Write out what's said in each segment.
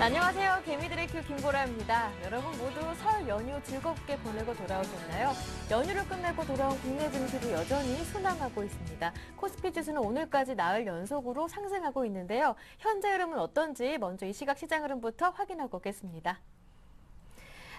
안녕하세요. 개미들의 큐 김보라입니다. 여러분 모두 설 연휴 즐겁게 보내고 돌아오셨나요? 연휴를 끝내고 돌아온 국내 증시도 여전히 순항하고 있습니다. 코스피 지수는 오늘까지 나흘 연속으로 상승하고 있는데요. 현재 흐름은 어떤지 먼저 이 시각 시장 흐름부터 확인하고 오겠습니다.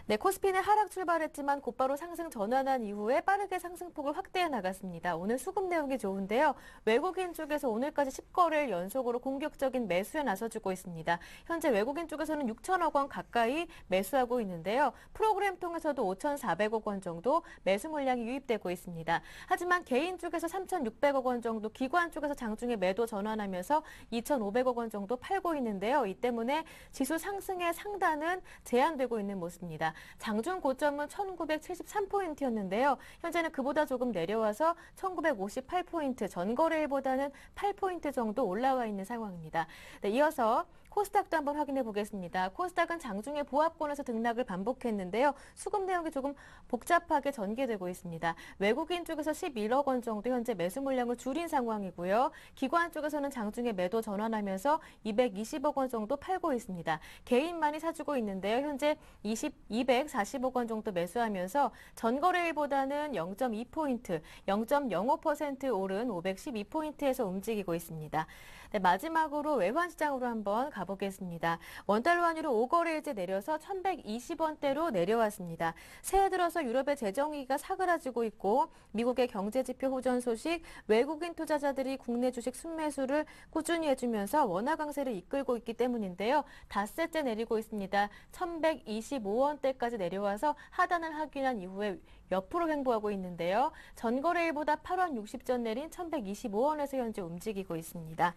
네, 코스피는 하락 출발했지만 곧바로 상승 전환한 이후에 빠르게 상승폭을 확대해 나갔습니다. 오늘 수급 내용이 좋은데요. 외국인 쪽에서 오늘까지 10거래일 연속으로 공격적인 매수에 나서주고 있습니다. 현재 외국인 쪽에서는 6천억 원 가까이 매수하고 있는데요. 프로그램 통해서도 5,400억 원 정도 매수 물량이 유입되고 있습니다. 하지만 개인 쪽에서 3,600억 원 정도, 기관 쪽에서 장중에 매도 전환하면서 2,500억 원 정도 팔고 있는데요. 이 때문에 지수 상승의 상단은 제한되고 있는 모습입니다. 장중 고점은 1973포인트였는데요. 현재는 그보다 조금 내려와서 1958포인트, 전거래일보다는 8포인트 정도 올라와 있는 상황입니다. 네, 이어서 코스닥도 한번 확인해 보겠습니다. 코스닥은 장중에 보합권에서 등락을 반복했는데요. 수급 내용이 조금 복잡하게 전개되고 있습니다. 외국인 쪽에서 11억 원 정도 현재 매수 물량을 줄인 상황이고요. 기관 쪽에서는 장중에 매도 전환하면서 220억 원 정도 팔고 있습니다. 개인만이 사주고 있는데요. 현재 240억 원 정도 매수하면서 전거래일보다는 0.2포인트, 0.05% 오른 512포인트에서 움직이고 있습니다. 네, 마지막으로 외환시장으로 한번 가보겠습니다. 원달러 환율은 5거래일째 내려서 1,120원대로 내려왔습니다. 새해 들어서 유럽의 재정위기가 사그라지고 있고 미국의 경제지표 호전 소식, 외국인 투자자들이 국내 주식 순매수를 꾸준히 해주면서 원화 강세를 이끌고 있기 때문인데요. 닷새째 내리고 있습니다. 1,125원대까지 내려와서 하단을 확인한 이후에 옆으로 횡보하고 있는데요. 전거래일보다 8원 60전 내린 1,125원에서 현재 움직이고 있습니다.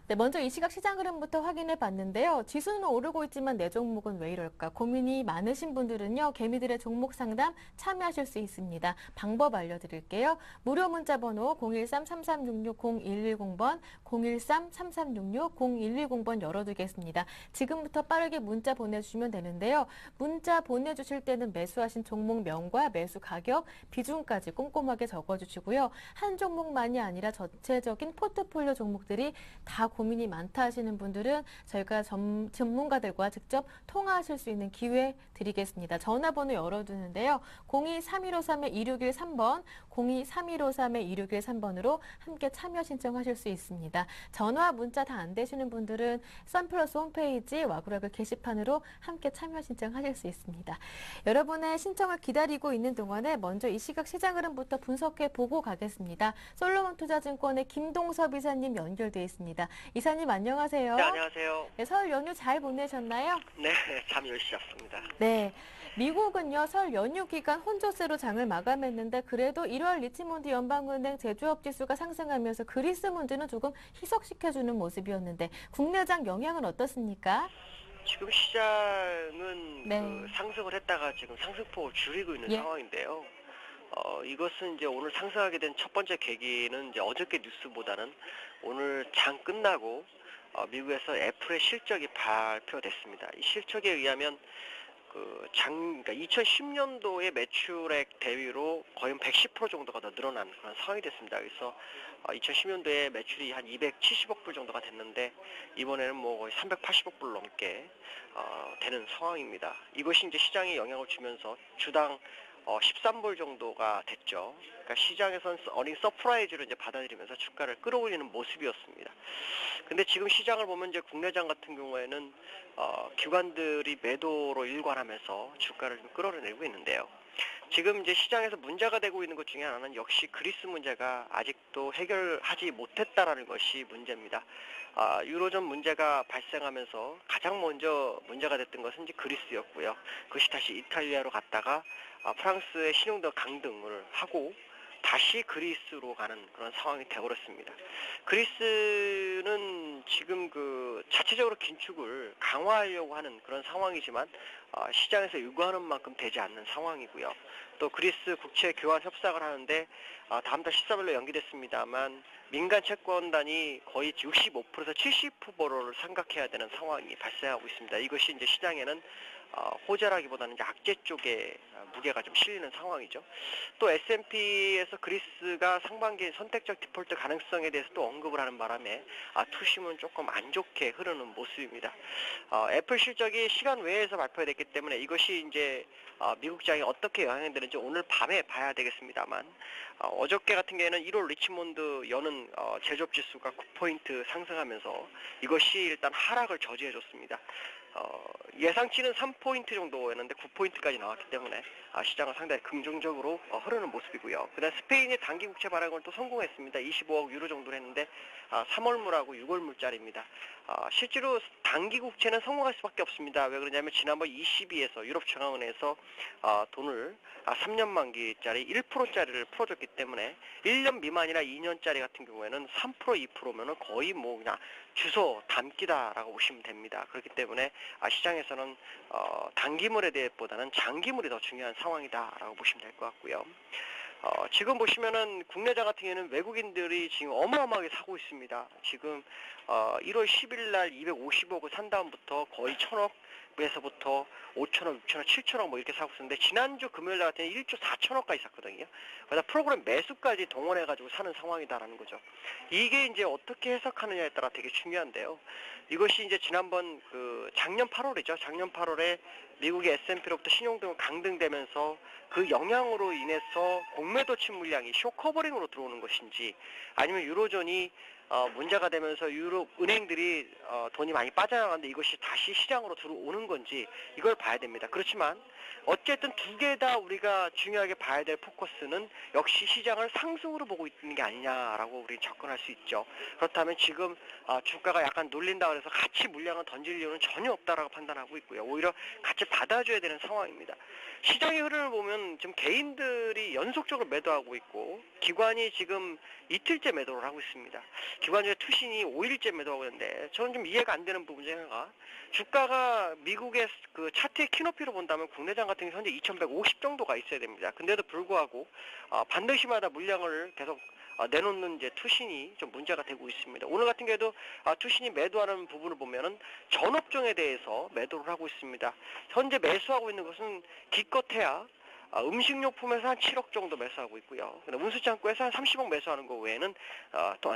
네, 먼저 이 시각 시장 흐름부터 확인해 봤는데요. 지수는 오르고 있지만 내 종목은 왜 이럴까? 고민이 많으신 분들은요. 개미들의 종목 상담 참여하실 수 있습니다. 방법 알려드릴게요. 무료 문자 번호 013-3366-0110번, 013-3366-0110번 열어두겠습니다. 지금부터 빠르게 문자 보내주시면 되는데요. 문자 보내주실 때는 매수하신 종목명과 매수 가격, 비중까지 꼼꼼하게 적어주시고요. 한 종목만이 아니라 전체적인 포트폴리오 종목들이 다 고민이 많다 하시는 분들은 저희가 전문가들과 직접 통화하실 수 있는 기회 드리겠습니다. 전화번호 열어두는데요. 02-3153-2613번, 02-3153-2613번으로 함께 참여 신청하실 수 있습니다. 전화, 문자 다 안 되시는 분들은 선플러스 홈페이지 와구라글 게시판으로 함께 참여 신청하실 수 있습니다. 여러분의 신청을 기다리고 있는 동안에 먼저 이 시각 시장 흐름부터 분석해 보고 가겠습니다. 솔로몬 투자증권의 김동섭 이사님 연결돼 있습니다. 이사님 안녕하세요. 네, 안녕하세요. 네, 설 연휴 잘 보내셨나요? 네, 잠 열심히 잤습니다. 네. 미국은요, 설 연휴 기간 혼조세로 장을 마감했는데 그래도 1월 리치몬드 연방은행 제조업 지수가 상승하면서 그리스 문제는 조금 희석시켜주는 모습이었는데 국내장 영향은 어떻습니까? 지금 시장은 네. 상승을 했다가 지금 상승폭을 줄이고 있는 예. 상황인데요. 이것은 이제 오늘 상승하게 된 첫 번째 계기는 이제 어저께 뉴스보다는 오늘 장 끝나고 미국에서 애플의 실적이 발표됐습니다. 이 실적에 의하면 그러니까 2010년도의 매출액 대비로 거의 110% 정도가 더 늘어난 그런 상황이 됐습니다. 그래서 2010년도에 매출이 한 270억 불 정도가 됐는데 이번에는 뭐 거의 380억 불 넘게 되는 상황입니다. 이것이 이제 시장에 영향을 주면서 주당 13불 정도가 됐죠. 그러니까 시장에서는 어닝 서프라이즈로 이제 받아들이면서 주가를 끌어올리는 모습이었습니다. 근데 지금 시장을 보면 이제 국내장 같은 경우에는 기관들이 매도로 일관하면서 주가를 좀 끌어내고 있는데요. 지금 이제 시장에서 문제가 되고 있는 것 중에 하나는 역시 그리스 문제가 아직도 해결하지 못했다라는 것이 문제입니다. 유로존 문제가 발생하면서 가장 먼저 문제가 됐던 것은 이제 그리스였고요. 그것이 다시 이탈리아로 갔다가 프랑스의 신용도 강등을 하고 다시 그리스로 가는 그런 상황이 되어버렸습니다. 그리스는 지금 자체적으로 긴축을 강화하려고 하는 그런 상황이지만 시장에서 요구하는 만큼 되지 않는 상황이고요. 또 그리스 국채 교환 협상을 하는데 다음 달 13일로 연기됐습니다만 민간 채권단이 거의 65%에서 70%를 삼각해야 되는 상황이 발생하고 있습니다. 이것이 이제 시장에는 호재라기보다는 이제 악재 쪽에 무게가 좀 실리는 상황이죠. 또 S&P에서 그리스가 상반기 선택적 디폴트 가능성에 대해서 또 언급을 하는 바람에 투심은 조금 안 좋게 흐르는 모습입니다. 애플 실적이 시간 외에서 발표됐기 때문에 이것이 이제 미국 장에 어떻게 영향이 되는지 오늘 밤에 봐야 되겠습니다만, 어저께 같은 경우에는 1월 리치몬드 여는 제조업 지수가 9포인트 상승하면서 이것이 일단 하락을 저지해줬습니다. 예상치는 3포인트 정도였는데 9포인트까지 나왔기 때문에 시장은 상당히 긍정적으로 흐르는 모습이고요. 그다음 스페인의 단기 국채 발행을 또 성공했습니다. 25억 유로 정도로 했는데 3월물하고 6월물짜리입니다. 실제로 단기 국채는 성공할 수밖에 없습니다. 왜 그러냐면 지난번 ECB에서 유럽중앙은행에서 돈을 3년 만기짜리 1%짜리를 풀어줬기 때문에 1년 미만이나 2년짜리 같은 경우에는 3% 2%면은 거의 뭐 그냥 주소 담기다라고 보시면 됩니다. 그렇기 때문에 시장에서는 단기물에 대해보다는 장기물이 더 중요한 상황이다라고 보시면 될 것 같고요. 지금 보시면은 국내장 같은 경우에는 외국인들이 지금 어마어마하게 사고 있습니다. 지금 1월 10일 날 250억을 산 다음부터 거의 1000억에서부터 5천억, 6천억, 7천억 뭐 이렇게 사고 있었는데 지난주 금요일 날 같은 경우에 1조 4천억까지 샀거든요. 그래서 프로그램 매수까지 동원해가지고 사는 상황이다라는 거죠. 이게 이제 어떻게 해석하느냐에 따라 되게 중요한데요. 이것이 이제 지난번 작년 8월이죠. 작년 8월에 미국의 S&P로부터 신용등을 강등되면서 그 영향으로 인해서 공매도치 물량이 쇼커버링으로 들어오는 것인지, 아니면 유로존이 문제가 되면서 유럽 은행들이 돈이 많이 빠져나가는데 이것이 다시 시장으로 들어오는 건지 이걸 봐야 됩니다. 그렇지만 어쨌든 두 개 다 우리가 중요하게 봐야 될 포커스는 역시 시장을 상승으로 보고 있는 게 아니냐라고 우리 접근할 수 있죠. 그렇다면 지금 주가가 약간 눌린다 그래서 같이 물량을 던질 이유는 전혀 없다라고 판단하고 있고요. 오히려 같이 받아줘야 되는 상황입니다. 시장의 흐름을 보면 지금 개인들이 연속적으로 매도하고 있고 기관이 지금 이틀째 매도를 하고 있습니다. 기관 중에 투신이 5일째 매도하고 있는데 저는 좀 이해가 안 되는 부분 중에 하나가, 주가가 미국의 그 차트의 키높이로 본다면 국내장 같은 경우 현재 2150 정도가 있어야 됩니다. 근데도 불구하고 반드시마다 물량을 계속 내놓는 이제 투신이 좀 문제가 되고 있습니다. 오늘 같은 경우에도 투신이 매도하는 부분을 보면은 전업종에 대해서 매도를 하고 있습니다. 현재 매수하고 있는 것은 기껏해야 음식료품에서 한 7억 정도 매수하고 있고요. 운수창고에서 한 30억 매수하는 거 외에는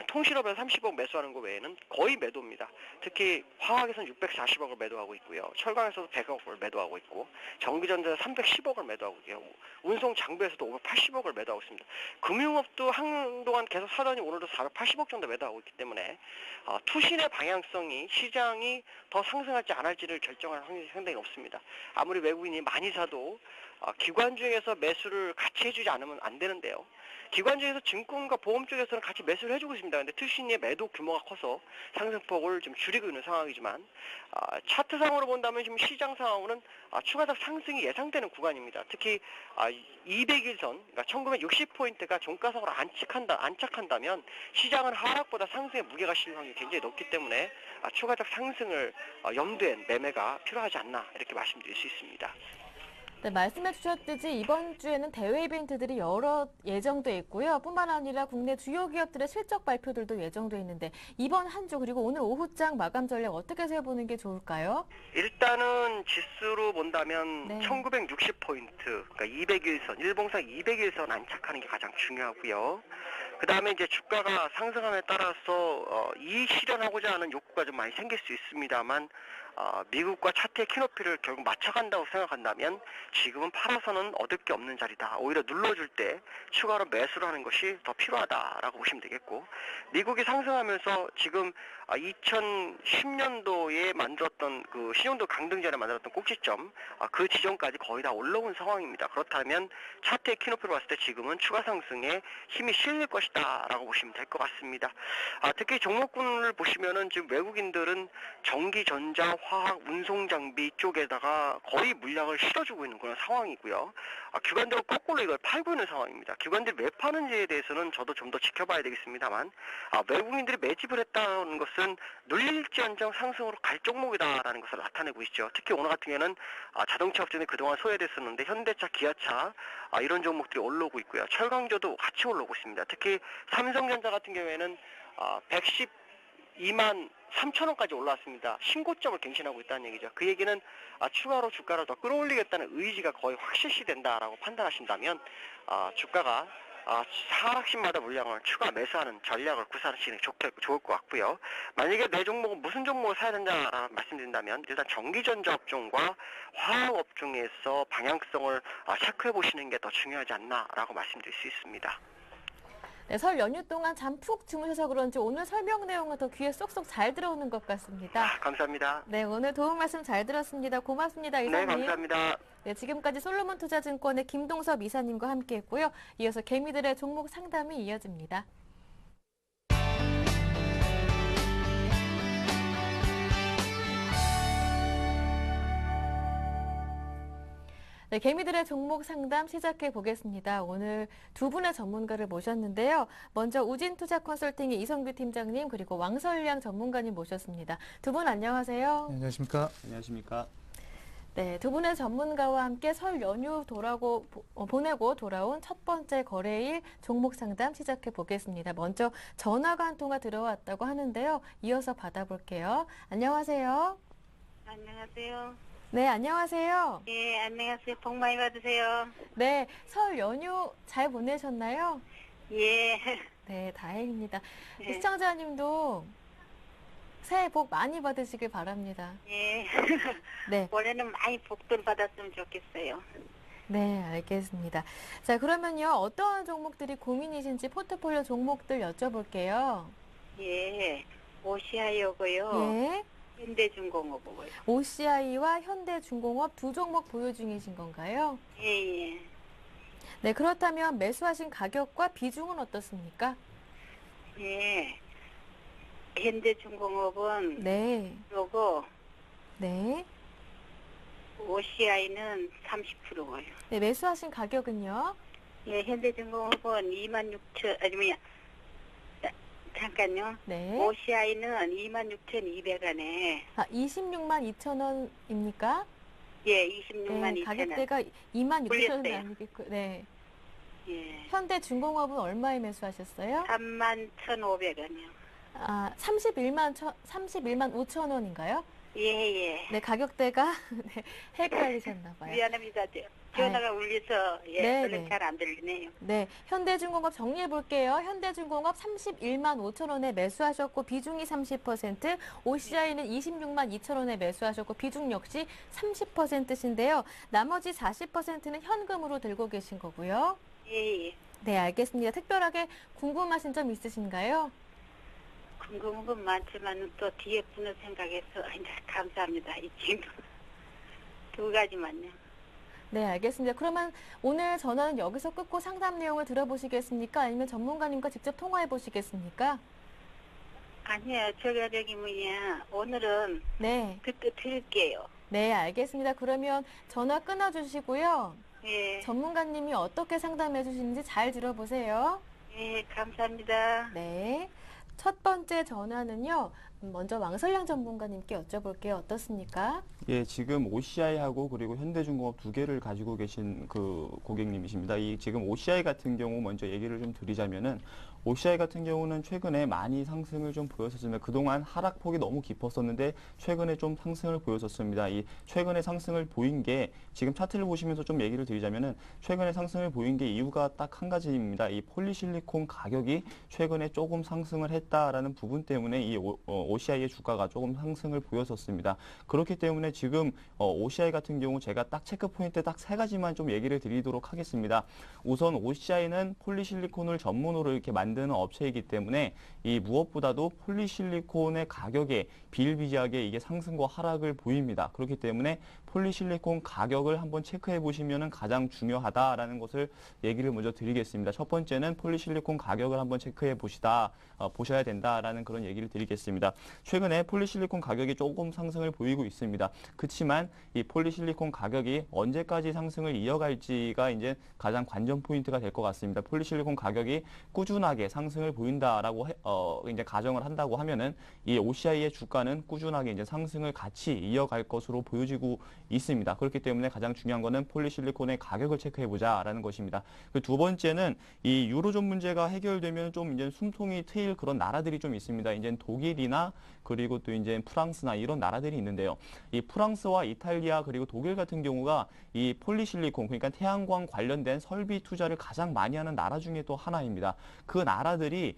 통실업에서 30억 매수하는 거 외에는 거의 매도입니다. 특히 화학에서는 640억을 매도하고 있고요. 철강에서도 100억을 매도하고 있고, 전기전자에서 310억을 매도하고 있고요. 운송장비에서도 580억을 매도하고 있습니다. 금융업도 한동안 계속 사더니 오늘도 480억 정도 매도하고 있기 때문에 투신의 방향성이 시장이 더 상승할지 안 할지를 결정할 확률이 상당히 높습니다. 아무리 외국인이 많이 사도 기관 중에서 매수를 같이 해주지 않으면 안 되는데요. 기관 중에서 증권과 보험 쪽에서는 같이 매수를 해주고 있습니다. 근데 투신의 매도 규모가 커서 상승폭을 좀 줄이고 있는 상황이지만, 차트상으로 본다면 지금 시장 상황으로는 추가적 상승이 예상되는 구간입니다. 특히 200일선, 그러니까 1960포인트가 종가상으로 안착한다면 시장은 하락보다 상승의 무게가 실릴 확률이 굉장히 높기 때문에 추가적 상승을 염두에 매매가 필요하지 않나 이렇게 말씀드릴 수 있습니다. 네, 말씀해 주셨듯이 이번 주에는 대회 이벤트들이 여러 예정돼 있고요. 뿐만 아니라 국내 주요 기업들의 실적 발표들도 예정돼 있는데 이번 한 주 그리고 오늘 오후장 마감 전략 어떻게 세워보는 게 좋을까요? 일단은 지수로 본다면 네. 1960포인트, 그러니까 200일선, 일봉상 200일선 안착하는 게 가장 중요하고요. 그 다음에 이제 주가가 상승함에 따라서 이익 실현하고자 하는 욕구가 좀 많이 생길 수 있습니다만, 미국과 차트의 키높이를 결국 맞춰간다고 생각한다면 지금은 팔아서는 얻을 게 없는 자리다. 오히려 눌러줄 때 추가로 매수를 하는 것이 더 필요하다라고 보시면 되겠고, 미국이 상승하면서 지금 2010년도에 만들었던 그 신용도 강등 전에 만들었던 꼭지점, 그 지점까지 거의 다 올라온 상황입니다. 그렇다면 차트의 키높이로 봤을 때 지금은 추가 상승에 힘이 실릴 것이다 라고 보시면 될 것 같습니다. 특히 종목군을 보시면은 지금 외국인들은 전기, 전자, 화학, 운송장비 쪽에다가 거의 물량을 실어주고 있는 그런 상황이고요. 기관들은 거꾸로 이걸 팔고 있는 상황입니다. 기관들이 왜 파는지에 대해서는 저도 좀 더 지켜봐야 되겠습니다만, 외국인들이 매집을 했다는 것은 눌릴지언정 상승으로 갈 종목이다라는 것을 나타내고 있죠. 특히 오늘 같은 경우에는 자동차 업종이 그동안 소외됐었는데 현대차, 기아차 이런 종목들이 올라오고 있고요. 철강조도 같이 올라오고 있습니다. 특히 삼성전자 같은 경우에는 23,000원까지 올라왔습니다. 신고점을 갱신하고 있다는 얘기죠. 그 얘기는 추가로 주가를 더 끌어올리겠다는 의지가 거의 확실시된다라고 판단하신다면 주가가 하락신마다 물량을 추가 매수하는 전략을 구사하시는 게 좋을 것 같고요. 만약에 내 종목은 무슨 종목을 사야 된다라고 말씀드린다면 일단 전기전자 업종과 화학 업종에서 방향성을 체크해 보시는 게 더 중요하지 않나라고 말씀드릴 수 있습니다. 네, 설 연휴 동안 잠 푹 주무셔서 그런지 오늘 설명 내용은 더 귀에 쏙쏙 잘 들어오는 것 같습니다. 감사합니다. 네, 오늘 도움 말씀 잘 들었습니다. 고맙습니다, 이사님. 네, 감사합니다. 네, 지금까지 솔로몬 투자증권의 김동섭 이사님과 함께했고요. 이어서 개미들의 종목 상담이 이어집니다. 네, 개미들의 종목 상담 시작해 보겠습니다. 오늘 두 분의 전문가를 모셨는데요. 먼저 우진투자 컨설팅의 이성규 팀장님 그리고 왕설량 전문가님 모셨습니다. 두 분 안녕하세요. 네, 안녕하십니까? 안녕하십니까? 네, 두 분의 전문가와 함께 설 연휴 보내고 돌아온 첫 번째 거래일 종목 상담 시작해 보겠습니다. 먼저 전화가 한 통화 들어왔다고 하는데요. 이어서 받아볼게요. 안녕하세요. 안녕하세요. 네, 안녕하세요. 예, 안녕하세요. 복 많이 받으세요. 네, 설 연휴 잘 보내셨나요? 예. 네, 다행입니다. 네. 시청자님도 새해 복 많이 받으시길 바랍니다. 예. 네, 올해는 많이 복들 받았으면 좋겠어요. 네, 알겠습니다. 자, 그러면요, 어떠한 종목들이 고민이신지 포트폴리오 종목들 여쭤볼게요. 예. 오시아이오고요. 예, 현대중공업이고요. OCI와 현대중공업 두 종목 보유 중이신 건가요? 예, 예. 네, 그렇다면 매수하신 가격과 비중은 어떻습니까? 예. 현대중공업은 네, 그러고 네. OCI는 30%고요. 네, 매수하신 가격은요? 예, 현대중공업은 26,000, 아니면 잠깐요. 네. OCI는 26,200원에 26만 2천 원입니까? 예, 26만 네, 2천 원. 가격대가 2만 6천 원 올렸어요. 아니겠고, 네. 예. 현대중공업은 얼마에 매수하셨어요? 31,500원이요. 31만 5천 원인가요? 예, 예. 네, 가격대가 네, 헷갈리셨나 봐요. 미안합니다. 전화가 울려서 예, 네, 얼른 네. 잘 안 들리네요. 네, 현대중공업 정리해 볼게요. 현대중공업 31만 5천 원에 매수하셨고 비중이 30%, OCI는 26만 2천 원에 매수하셨고 비중 역시 30%신데요. 나머지 40%는 현금으로 들고 계신 거고요. 예, 예. 네, 알겠습니다. 특별하게 궁금하신 점 있으신가요? 궁금한 건 많지만 또 뒤에 분을 생각해서 이제 감사합니다. 이 친구 두 가지만요. 네, 알겠습니다. 그러면 오늘 전화는 여기서 끊고 상담 내용을 들어보시겠습니까? 아니면 전문가님과 직접 통화해 보시겠습니까? 아니요, 저기 뭐냐 오늘은 네, 그때 드릴게요. 네, 알겠습니다. 그러면 전화 끊어주시고요. 예, 전문가님이 어떻게 상담해 주시는지 잘 들어보세요. 예, 감사합니다. 네. 첫 번째 전화는요. 먼저 왕설량 전문가님께 여쭤볼게요. 어떻습니까? 예, 지금 OCI하고 그리고 현대중공업 두 개를 가지고 계신 그 고객님이십니다. 이 지금 OCI 같은 경우 먼저 얘기를 좀 드리자면은 OCI 같은 경우는 최근에 많이 상승을 좀 보였었습니다. 그동안 하락폭이 너무 깊었었는데 최근에 좀 상승을 보였었습니다. 이 최근에 상승을 보인 게 지금 차트를 보시면서 좀 얘기를 드리자면은 최근에 상승을 보인 게 이유가 딱 한 가지입니다. 이 폴리실리콘 가격이 최근에 조금 상승을 했다라는 부분 때문에 이 OCI의 주가가 조금 상승을 보였었습니다. 그렇기 때문에 지금 OCI 같은 경우 제가 딱 체크 포인트 딱 세 가지만 좀 얘기를 드리도록 하겠습니다. 우선 OCI는 폴리실리콘을 전문으로 이렇게 만드는 업체이기 때문에 이 무엇보다도 폴리실리콘의 가격에 비일비재하게 이게 상승과 하락을 보입니다. 그렇기 때문에 폴리실리콘 가격을 한번 체크해 보시면 가장 중요하다라는 것을 얘기를 먼저 드리겠습니다. 첫 번째는 폴리실리콘 가격을 한번 체크해 보셔야 된다라는 그런 얘기를 드리겠습니다. 최근에 폴리실리콘 가격이 조금 상승을 보이고 있습니다. 그렇지만 이 폴리실리콘 가격이 언제까지 상승을 이어갈지가 이제 가장 관전 포인트가 될 것 같습니다. 폴리실리콘 가격이 꾸준하게 꾸준하게 상승을 보인다라고 이제 가정을 한다고 하면은 이 OCI의 주가는 꾸준하게 이제 상승을 같이 이어갈 것으로 보여지고 있습니다. 그렇기 때문에 가장 중요한 거는 폴리실리콘의 가격을 체크해 보자라는 것입니다. 그 두 번째는 이 유로존 문제가 해결되면 좀 이제 숨통이 트일 그런 나라들이 좀 있습니다. 이제 독일이나 그리고 또 이제 프랑스나 이런 나라들이 있는데요. 이 프랑스와 이탈리아 그리고 독일 같은 경우가 이 폴리실리콘 그러니까 태양광 관련된 설비 투자를 가장 많이 하는 나라 중에 또 하나입니다. 그 나라들이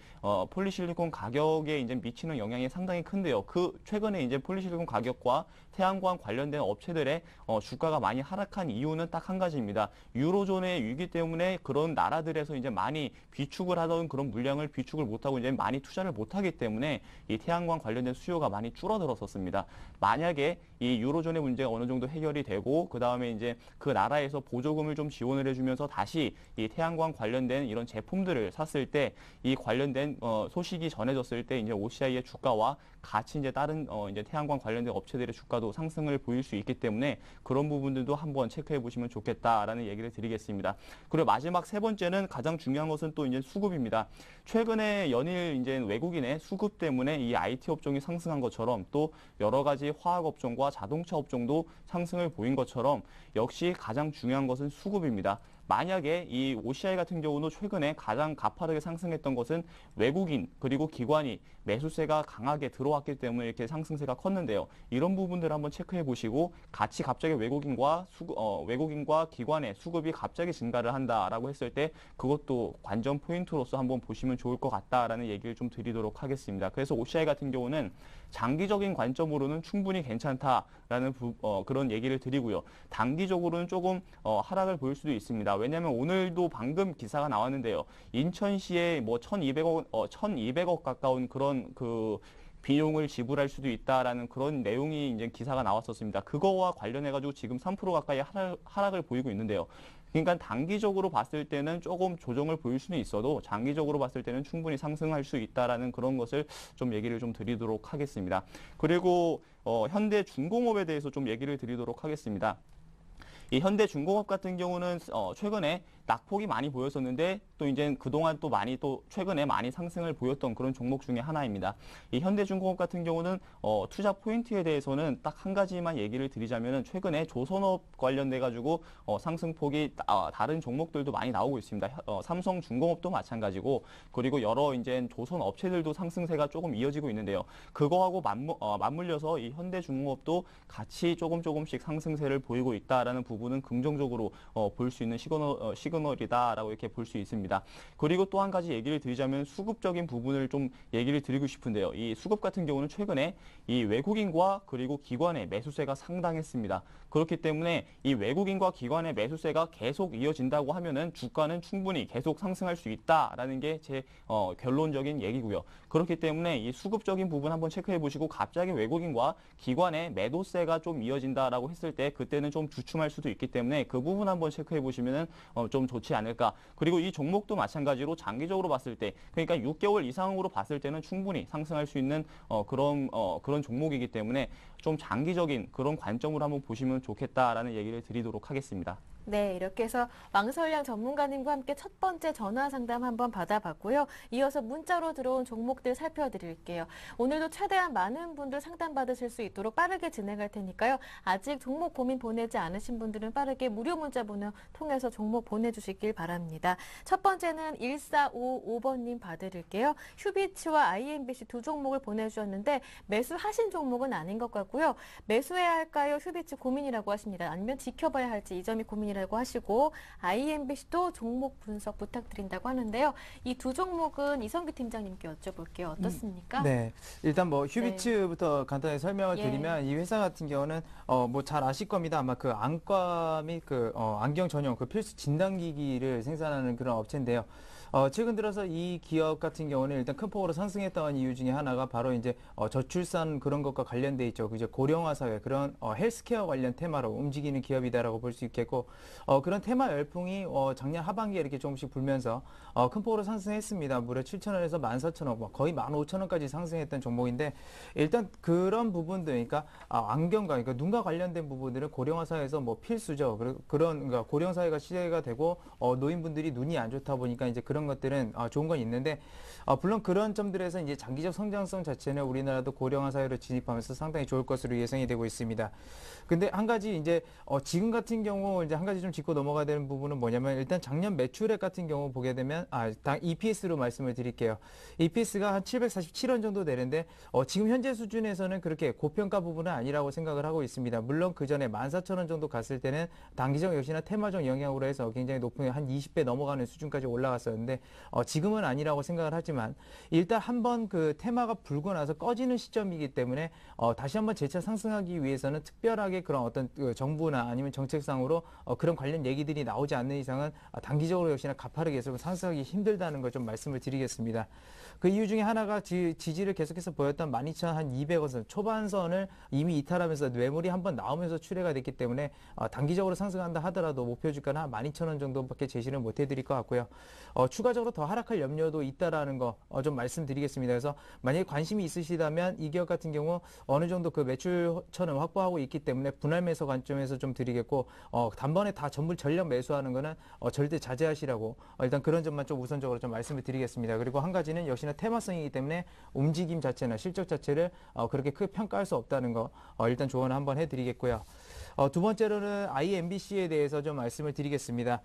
폴리실리콘 가격에 이제 미치는 영향이 상당히 큰데요. 그 최근에 이제 폴리실리콘 가격과 태양광 관련된 업체들의 주가가 많이 하락한 이유는 딱 한 가지입니다. 유로존의 위기 때문에 그런 나라들에서 이제 많이 비축을 하던 그런 물량을 비축을 못하고 이제 많이 투자를 못하기 때문에 이 태양광 관련된 수요가 많이 줄어들었었습니다. 만약에 이 유로존의 문제가 어느 정도 해결이 되고 그 다음에 이제 그 나라에서 보조금을 좀 지원을 해주면서 다시 이 태양광 관련된 이런 제품들을 샀을 때 이 관련된 소식이 전해졌을 때 이제 OCI의 주가와 같이 이제 다른 이제 태양광 관련된 업체들의 주가도 상승을 보일 수 있기 때문에 그런 부분들도 한번 체크해 보시면 좋겠다라는 얘기를 드리겠습니다. 그리고 마지막 세 번째는 가장 중요한 것은 또 이제 수급입니다. 최근에 연일 이제 외국인의 수급 때문에 이 IT 업종이 상승한 것처럼 또 여러 가지 화학 업종과 자동차 업종도 상승을 보인 것처럼 역시 가장 중요한 것은 수급입니다. 만약에 이 OCI 같은 경우는 최근에 가장 가파르게 상승했던 것은 외국인 그리고 기관이 매수세가 강하게 들어왔기 때문에 이렇게 상승세가 컸는데요. 이런 부분들을 한번 체크해 보시고 같이 갑자기 외국인과 기관의 수급이 갑자기 증가를 한다라고 했을 때 그것도 관전 포인트로서 한번 보시면 좋을 것 같다라는 얘기를 좀 드리도록 하겠습니다. 그래서 OCI 같은 경우는 장기적인 관점으로는 충분히 괜찮다라는 그런 얘기를 드리고요. 단기적으로는 조금 하락을 보일 수도 있습니다. 왜냐하면 오늘도 방금 기사가 나왔는데요. 인천시에 뭐 1,200억 가까운 그런 그 비용을 지불할 수도 있다라는 그런 내용이 이제 기사가 나왔었습니다. 그거와 관련해가지고 지금 3% 가까이 하락을 보이고 있는데요. 그러니까 단기적으로 봤을 때는 조금 조정을 보일 수는 있어도 장기적으로 봤을 때는 충분히 상승할 수 있다라는 그런 것을 좀 얘기를 좀 드리도록 하겠습니다. 그리고 현대중공업에 대해서 좀 얘기를 드리도록 하겠습니다. 이 현대중공업 같은 경우는 최근에 낙폭이 많이 보였었는데 또 이제 그동안 또 최근에 많이 상승을 보였던 그런 종목 중에 하나입니다. 이 현대중공업 같은 경우는 투자 포인트에 대해서는 딱 한 가지만 얘기를 드리자면은 최근에 조선업 관련돼 가지고 상승폭이 다른 종목들도 많이 나오고 있습니다. 삼성중공업도 마찬가지고 그리고 여러 이제 조선 업체들도 상승세가 조금 이어지고 있는데요. 그거하고 맞물려서 이 현대중공업도 같이 조금씩 상승세를 보이고 있다라는 부분은 긍정적으로 볼 수 있는 시그널이다라고 이렇게 볼 수 있습니다. 그리고 또 한 가지 얘기를 드리자면 수급적인 부분을 좀 얘기를 드리고 싶은데요. 이 수급 같은 경우는 최근에 이 외국인과 그리고 기관의 매수세가 상당했습니다. 그렇기 때문에 이 외국인과 기관의 매수세가 계속 이어진다고 하면은 주가는 충분히 계속 상승할 수 있다라는 게 제 결론적인 얘기고요. 그렇기 때문에 이 수급적인 부분 한번 체크해 보시고 갑자기 외국인과 기관의 매도세가 좀 이어진다라고 했을 때 그때는 좀 주춤할 수도 있기 때문에 그 부분 한번 체크해 보시면은 좀 좋지 않을까. 그리고 이 종목도 마찬가지로 장기적으로 봤을 때 그러니까 6개월 이상으로 봤을 때는 충분히 상승할 수 있는 그런 종목이기 때문에 좀 장기적인 그런 관점으로 한번 보시면 좋겠다라는 얘기를 드리도록 하겠습니다. 네, 이렇게 해서 왕설량 전문가님과 함께 첫 번째 전화 상담 한번 받아봤고요. 이어서 문자로 들어온 종목들 살펴드릴게요. 오늘도 최대한 많은 분들 상담 받으실 수 있도록 빠르게 진행할 테니까요. 아직 종목 고민 보내지 않으신 분들은 빠르게 무료 문자 번호 통해서 종목 보내주시길 바랍니다. 첫 번째는 1455번님 받으릴게요. 휴비츠와 IMBC 두 종목을 보내주셨는데 매수하신 종목은 아닌 것 같고요. 매수해야 할까요? 휴비츠 고민이라고 하십니다. 아니면 지켜봐야 할지 이 점이 고민이라고 하시고 IMBC도 종목 분석 부탁드린다고 하는데요. 이 두 종목은 이성규 팀장님께 여쭤볼게요. 어떻습니까? 네, 일단 뭐 휴비츠부터 간단히 설명을 드리면 이 회사 같은 경우는 뭐 잘 아실 겁니다. 아마 그 안과 및 그 안경 전용 그 필수 진단기기를 생산하는 그런 업체인데요. 최근 들어서 이 기업 같은 경우는 일단 큰 폭으로 상승했던 이유 중에 하나가 바로 이제 저출산 그런 것과 관련돼 있죠. 이제 고령화 사회 그런 헬스케어 관련 테마로 움직이는 기업이다라고 볼 수 있겠고 그런 테마 열풍이 작년 하반기에 이렇게 조금씩 불면서 큰 폭으로 상승했습니다. 무려 7,000원에서 14,000원, 거의 15,000원까지 상승했던 종목인데 일단 그런 부분들, 그러니까 안경과 그러니까 눈과 관련된 부분들은 고령화 사회에서 뭐 필수죠. 그런 그러니까 고령 사회가 시대가 되고 노인분들이 눈이 안 좋다 보니까 이제 그런 이런 것들은 좋은 건 있는데 물론 그런 점들에서 이제 장기적 성장성 자체는 우리나라도 고령화 사회로 진입하면서 상당히 좋을 것으로 예상이 되고 있습니다. 근데 한 가지 이제 지금 같은 경우 이제 한 가지 좀 짚고 넘어가야 되는 부분은 뭐냐면 일단 작년 매출액 같은 경우 보게 되면 EPS로 말씀을 드릴게요. EPS가 한 747원 정도 되는데 지금 현재 수준에서는 그렇게 고평가 부분은 아니라고 생각을 하고 있습니다. 물론 그 전에 14,000원 정도 갔을 때는 단기적 역시나 테마적 영향으로 해서 굉장히 높은 한 20배 넘어가는 수준까지 올라갔었는데 지금은 아니라고 생각을 하지만 일단 한번 그 테마가 불고 나서 꺼지는 시점이기 때문에 다시 한번 재차 상승하기 위해서는 특별하게 그런 어떤 그 정부나 아니면 정책상으로 그런 관련 얘기들이 나오지 않는 이상은 단기적으로 역시나 가파르게 해서 상승하기 힘들다는 걸 좀 말씀을 드리겠습니다. 그 이유 중에 하나가 지지를 계속해서 보였던 12,200원 초반선을 이미 이탈하면서 매물이 한번 나오면서 출회가 됐기 때문에 단기적으로 상승한다 하더라도 목표 주가는 한 12,000원 정도밖에 제시를 못 해드릴 것 같고요. 추가적으로 더 하락할 염려도 있다라는 거 좀 말씀드리겠습니다. 그래서 만약에 관심이 있으시다면 이 기업 같은 경우 어느 정도 그 매출처는 확보하고 있기 때문에 분할 매수 관점에서 좀 드리겠고 단번에 다 전부 전력 매수하는 거는 절대 자제하시라고 일단 그런 점만 좀 우선적으로 좀 말씀을 드리겠습니다. 그리고 한 가지는 역시나 테마성이기 때문에 움직임 자체나 실적 자체를 그렇게 크게 평가할 수 없다는 거 일단 조언을 한번 해드리겠고요. 두 번째로는 IMBC에 대해서 좀 말씀을 드리겠습니다.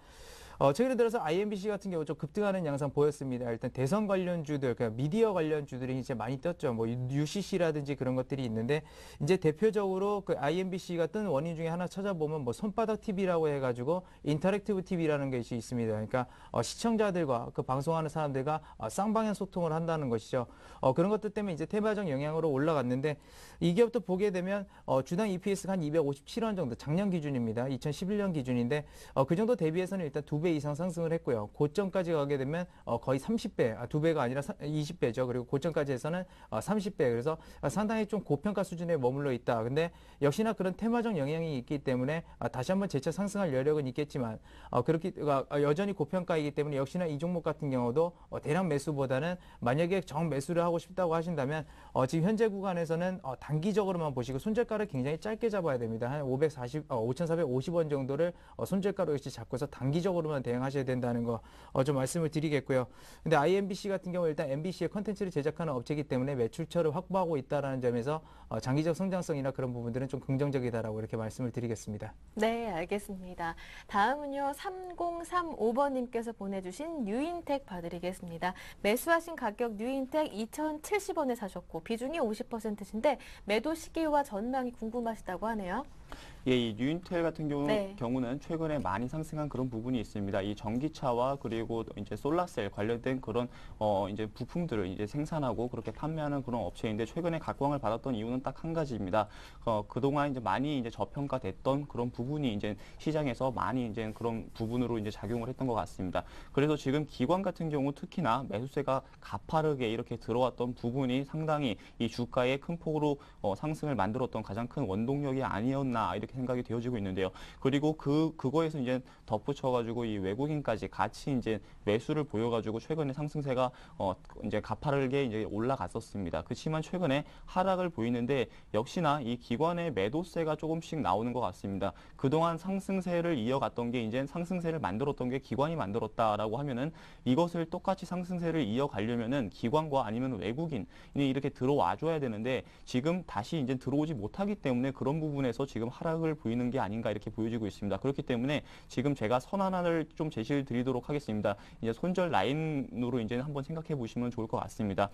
최근 들어서 IMBC 같은 경우 좀 급등하는 양상 보였습니다. 일단 대선 관련주들, 그러니까 미디어 관련주들이 이제 많이 떴죠. 뭐 UCC라든지 그런 것들이 있는데 이제 대표적으로 그 IMBC가 뜬 원인 중에 하나 찾아보면 뭐 손바닥 TV라고 해가지고 인터랙티브 TV라는 것이 있습니다. 그러니까 시청자들과 그 방송하는 사람들과 쌍방향 소통을 한다는 것이죠. 그런 것들 때문에 이제 테마적 영향으로 올라갔는데 이 기업도 보게 되면 주당 EPS가 한 257원 정도, 작년 기준입니다. 2011년 기준인데 그 정도 대비해서는 일단 2배 이상 상승을 했고요. 고점까지 가게 되면 거의 30배, 2배가 아니라 20배죠. 그리고 고점까지 해서는 30배. 그래서 상당히 좀 고평가 수준에 머물러 있다. 근데 역시나 그런 테마적 영향이 있기 때문에 다시 한번 재차 상승할 여력은 있겠지만 그렇게 여전히 고평가이기 때문에 역시나 이 종목 같은 경우도 대량 매수보다는 만약에 정 매수를 하고 싶다고 하신다면 지금 현재 구간에서는 단기적으로만 보시고 손절가를 굉장히 짧게 잡아야 됩니다. 한 5,450원 정도를 손절가로 역시 잡고서 단기적으로만 대응하셔야 된다는 거 좀 말씀을 드리겠고요. 근데 IMBC 같은 경우 일단 MBC의 컨텐츠를 제작하는 업체이기 때문에 매출처를 확보하고 있다는 점에서 장기적 성장성이나 그런 부분들은 좀 긍정적이다라고 이렇게 말씀을 드리겠습니다. 네, 알겠습니다. 다음은요, 3035번님께서 보내주신 뉴인텍 봐드리겠습니다. 매수하신 가격 뉴인텍 2,070원에 사셨고 비중이 50%신데 매도 시기와 전망이 궁금하시다고 하네요. 예, 이 뉴인텔 같은 네. 경우는 최근에 많이 상승한 그런 부분이 있습니다. 이 전기차와 그리고 이제 솔라셀 관련된 그런 이제 부품들을 이제 생산하고 그렇게 판매하는 그런 업체인데 최근에 각광을 받았던 이유는 딱 한 가지입니다. 그동안 이제 많이 이제 저평가됐던 그런 부분이 이제 시장에서 많이 이제 그런 부분으로 이제 작용을 했던 것 같습니다. 그래서 지금 기관 같은 경우 특히나 매수세가 가파르게 이렇게 들어왔던 부분이 상당히 이 주가의 큰 폭으로 상승을 만들었던 가장 큰 원동력이 아니었나 이렇게 생각이 되어지고 있는데요. 그리고 그거에서 이제 덧붙여가지고 이 외국인까지 같이 이제 매수를 보여가지고 최근에 상승세가 이제 가파르게 이제 올라갔었습니다. 그렇지만 최근에 하락을 보이는데 역시나 이 기관의 매도세가 조금씩 나오는 것 같습니다. 그동안 상승세를 이어갔던 게 이제 상승세를 만들었던 게 기관이 만들었다라고 하면은 이것을 똑같이 상승세를 이어가려면은 기관과 아니면 외국인이 이렇게 들어와줘야 되는데 지금 다시 이제 들어오지 못하기 때문에 그런 부분에서 지금 하락을 보이는 게 아닌가 이렇게 보여지고 있습니다. 그렇기 때문에 지금 제가 선 하나를 좀 제시를 드리도록 하겠습니다. 이제 손절 라인으로 이제 한번 생각해 보시면 좋을 것 같습니다.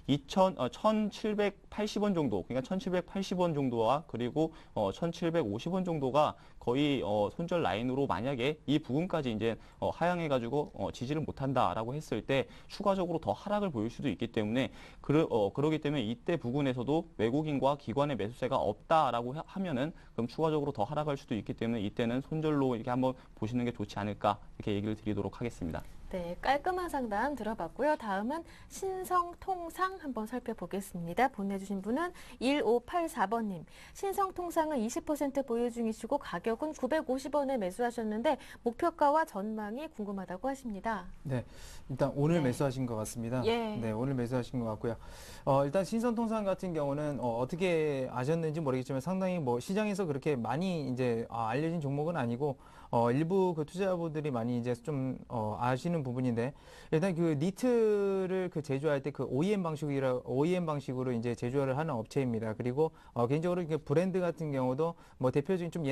1,780원 정도, 그러니까 1,780원 정도와 그리고 1,750원 정도가 거의 손절 라인으로 만약에 이 부분까지 이제 하향해가지고 지지를 못한다라고 했을 때 추가적으로 더 하락을 보일 수도 있기 때문에 그러기 때문에 이때 부분에서도 외국인과 기관의 매수세가 없다라고 하면은 그럼 추가적으로 더 하락할 수도 있기 때문에 이때는 손절로 이렇게 한번 보시는 게 좋지 않을까 이렇게 얘기를 드리도록 하겠습니다. 네, 깔끔한 상담 들어봤고요. 다음은 신성통상 한번 살펴보겠습니다. 보내주신 분은 1584번님. 신성통상은 20% 보유 중이시고 가격은 950원에 매수하셨는데 목표가와 전망이 궁금하다고 하십니다. 네, 일단 오늘 네. 매수하신 것 같습니다. 예. 네, 오늘 매수하신 것 같고요. 일단 신성통상 같은 경우는 어떻게 아셨는지 모르겠지만 상당히 뭐 시장에서 그렇게 많이 이제 알려진 종목은 아니고 일부 그 투자자분들이 많이 이제 좀 아시는 하는 부분인데 일단 그 니트를 그 제조할 때 그 OEM 방식으로 이제 제조를 하는 업체입니다. 그리고 개인적으로 이게 브랜드 같은 경우도 뭐 대표적인 좀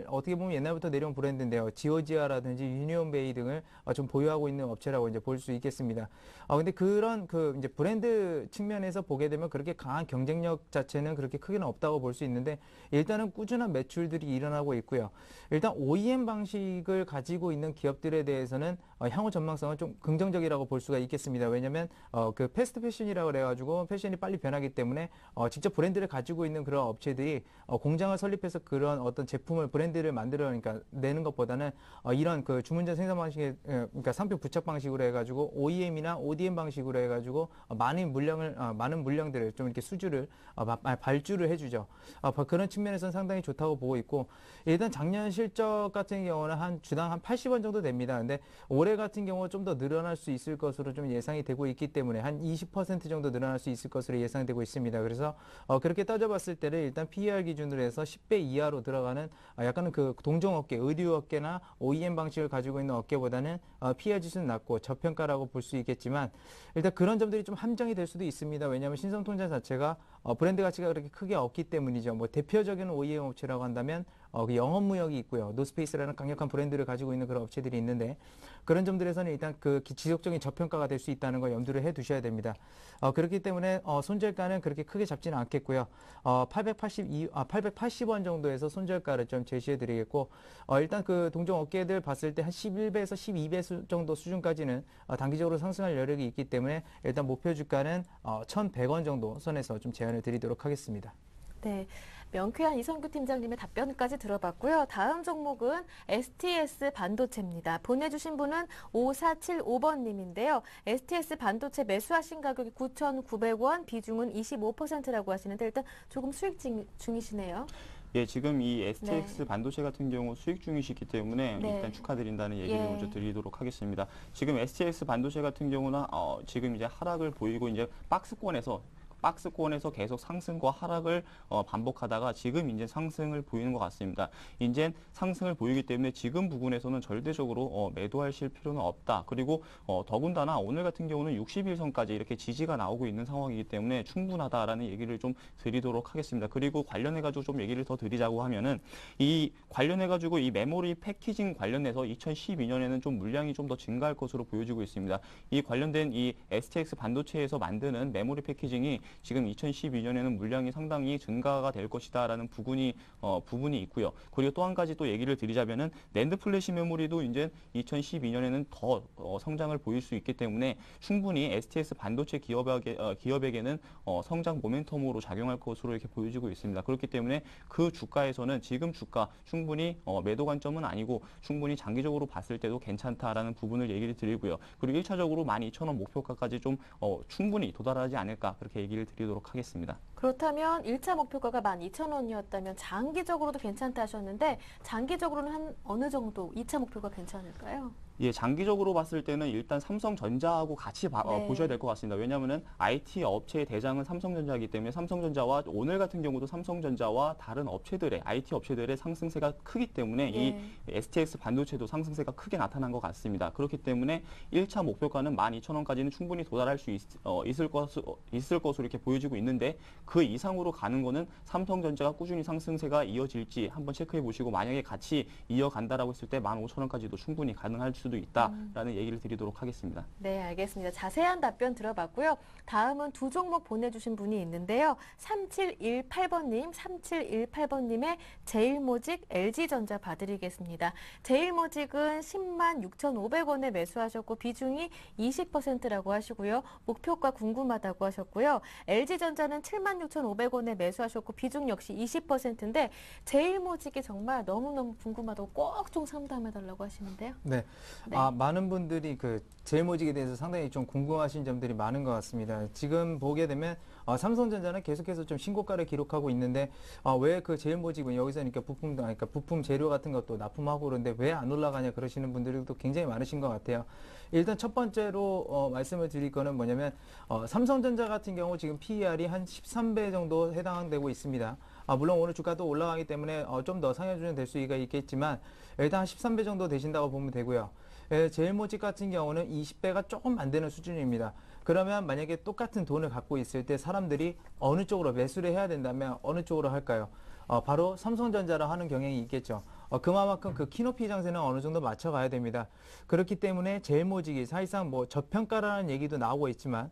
어떻게 보면 옛날부터 내려온 브랜드인데요. 지오지아라든지 유니온베이 등을 좀 보유하고 있는 업체라고 이제 볼 수 있겠습니다. 근데 그런 그 이제 브랜드 측면에서 보게 되면 그렇게 강한 경쟁력 자체는 그렇게 크게는 없다고 볼 수 있는데 일단은 꾸준한 매출들이 일어나고 있고요. 일단 OEM 방식을 가지고 있는 기업들에 대해서는 향후 전망성은 좀 긍정적이라고 볼 수가 있겠습니다. 왜냐하면 그 패스트 패션이라고 그래가지고 패션이 빨리 변하기 때문에 직접 브랜드를 가지고 있는 그런 업체들이 공장을 설립해서 그런 어떤 제품을 브랜드를 그러니까 내는 것보다는 이런 그 주문전 생산 방식의 그러니까 상표 부착 방식으로 해가지고 OEM이나 ODM 방식으로 해가지고 많은 물량들을 좀 이렇게 수주를 발주를 해주죠. 그런 측면에서는 상당히 좋다고 보고 있고 일단 작년 실적 같은 경우는 한 주당 한 80원 정도 됩니다. 근데 올해 같은 경우 좀 더 늘어날 수 있을 것으로 좀 예상이 되고 있기 때문에 한 20% 정도 늘어날 수 있을 것으로 예상되고 있습니다. 그래서 그렇게 따져봤을 때는 일단 PER 기준으로 해서 10배 이하로 들어가는 약간은 그 동종업계, 의류업계나 OEM 방식을 가지고 있는 업계보다는 PER 지수는 낮고 저평가라고 볼 수 있겠지만 일단 그런 점들이 좀 함정이 될 수도 있습니다. 왜냐하면 신성통장 자체가 브랜드 가치가 그렇게 크게 없기 때문이죠. 뭐 대표적인 OEM 업체라고 한다면 그 영업무역이 있고요. 노스페이스라는 강력한 브랜드를 가지고 있는 그런 업체들이 있는데 그런 점들에서는 일단 그 지속적인 저평가가 될 수 있다는 걸 염두를 해 두셔야 됩니다. 그렇기 때문에 손절가는 그렇게 크게 잡지는 않겠고요. 880원 정도에서 손절가를 좀 제시해 드리겠고 일단 그 동종 업계들 봤을 때 한 11배에서 12배 정도 수준까지는 단기적으로 상승할 여력이 있기 때문에 일단 목표 주가는 1,100원 정도 선에서 좀 제안을 드리도록 하겠습니다. 네, 명쾌한 이성규 팀장님의 답변까지 들어봤고요. 다음 종목은 STS 반도체입니다. 보내주신 분은 5475번님인데요. STS 반도체 매수하신 가격이 9,900원, 비중은 25%라고 하시는데 일단 조금 수익 중이시네요. 예, 지금 이 STX 반도체 같은 경우 수익 중이시기 때문에 네. 일단 축하드린다는 얘기를 예. 먼저 드리도록 하겠습니다. 지금 STX 반도체 같은 경우는 지금 이제 하락을 보이고 이제 박스권에서 계속 상승과 하락을 반복하다가 지금 이제 상승을 보이는 것 같습니다. 이제 상승을 보이기 때문에 지금 부분에서는 절대적으로 매도하실 필요는 없다. 그리고 더군다나 오늘 같은 경우는 60일선까지 이렇게 지지가 나오고 있는 상황이기 때문에 충분하다라는 얘기를 좀 드리도록 하겠습니다. 그리고 관련해가지고 좀 얘기를 더 드리자고 하면은 이 관련해가지고 이 메모리 패키징 관련해서 2012년에는 좀 물량이 좀 더 증가할 것으로 보여지고 있습니다. 이 관련된 이 STX 반도체에서 만드는 메모리 패키징이 지금 2012년에는 물량이 상당히 증가가 될 것이다라는 부분이 있고요. 그리고 또 한 가지 또 얘기를 드리자면은 낸드 플래시 메모리도 이제 2012년에는 더 성장을 보일 수 있기 때문에 충분히 STS 반도체 기업에게는 성장 모멘텀으로 작용할 것으로 이렇게 보여지고 있습니다. 그렇기 때문에 그 주가에서는 지금 주가 충분히 매도 관점은 아니고 충분히 장기적으로 봤을 때도 괜찮다라는 부분을 얘기를 드리고요. 그리고 1차적으로 12,000원 목표가까지 좀 충분히 도달하지 않을까 그렇게 얘기를 드리도록 하겠습니다. 그렇다면 1차 목표가가 12,000원이었다면 장기적으로도 괜찮다 하셨는데 장기적으로는 한 어느 정도 2차 목표가 괜찮을까요? 예, 장기적으로 봤을 때는 일단 삼성전자하고 같이 네. 보셔야 될 것 같습니다. 왜냐하면은 IT 업체의 대장은 삼성전자이기 때문에 삼성전자와 오늘 같은 경우도 삼성전자와 다른 업체들의 IT 업체들의 상승세가 크기 때문에 예. 이 STX 반도체도 상승세가 크게 나타난 것 같습니다. 그렇기 때문에 1차 목표가는 12,000원까지는 충분히 도달할 수 있을 것으로 이렇게 보여지고 있는데 그 이상으로 가는 거는 삼성전자가 꾸준히 상승세가 이어질지 한번 체크해 보시고 만약에 같이 이어간다라고 했을 때 15,000원까지도 충분히 가능할 수도 있다라는 얘기를 드리도록 하겠습니다. 네, 알겠습니다. 자세한 답변 들어봤고요. 다음은 두 종목 보내주신 분이 있는데요. 3718번님의 제일모직 LG전자 봐드리겠습니다. 제일모직은 106,500원에 매수하셨고 비중이 20%라고 하시고요. 목표가 궁금하다고 하셨고요. LG전자는 76,500원에 매수하셨고 비중 역시 20%인데 제일모직이 정말 너무너무 궁금하다고 꼭 좀 상담해달라고 하시는데요. 네. 네. 많은 분들이 그 제일모직에 대해서 상당히 좀 궁금하신 점들이 많은 것 같습니다. 지금 보게 되면 삼성전자는 계속해서 좀 신고가를 기록하고 있는데 왜 그 제일모직은 여기서 그러니까 부품 재료 같은 것도 납품하고 그러는데 왜 안 올라가냐 그러시는 분들도 굉장히 많으신 것 같아요. 일단 첫 번째로 말씀을 드릴 거는 뭐냐면 삼성전자 같은 경우 지금 PER이 한 13배 정도 해당되고 있습니다. 물론 오늘 주가도 올라가기 때문에 좀 더 상향 조정될 수가 있겠지만 일단 한 13배 정도 되신다고 보면 되고요. 제일모직 같은 경우는 20배가 조금 안 되는 수준입니다. 그러면 만약에 똑같은 돈을 갖고 있을 때 사람들이 어느 쪽으로 매수를 해야 된다면 어느 쪽으로 할까요? 바로 삼성전자로 하는 경향이 있겠죠. 그만큼 그 키높이 장세는 어느 정도 맞춰가야 됩니다. 그렇기 때문에 제일모직이 사실상 뭐 저평가라는 얘기도 나오고 있지만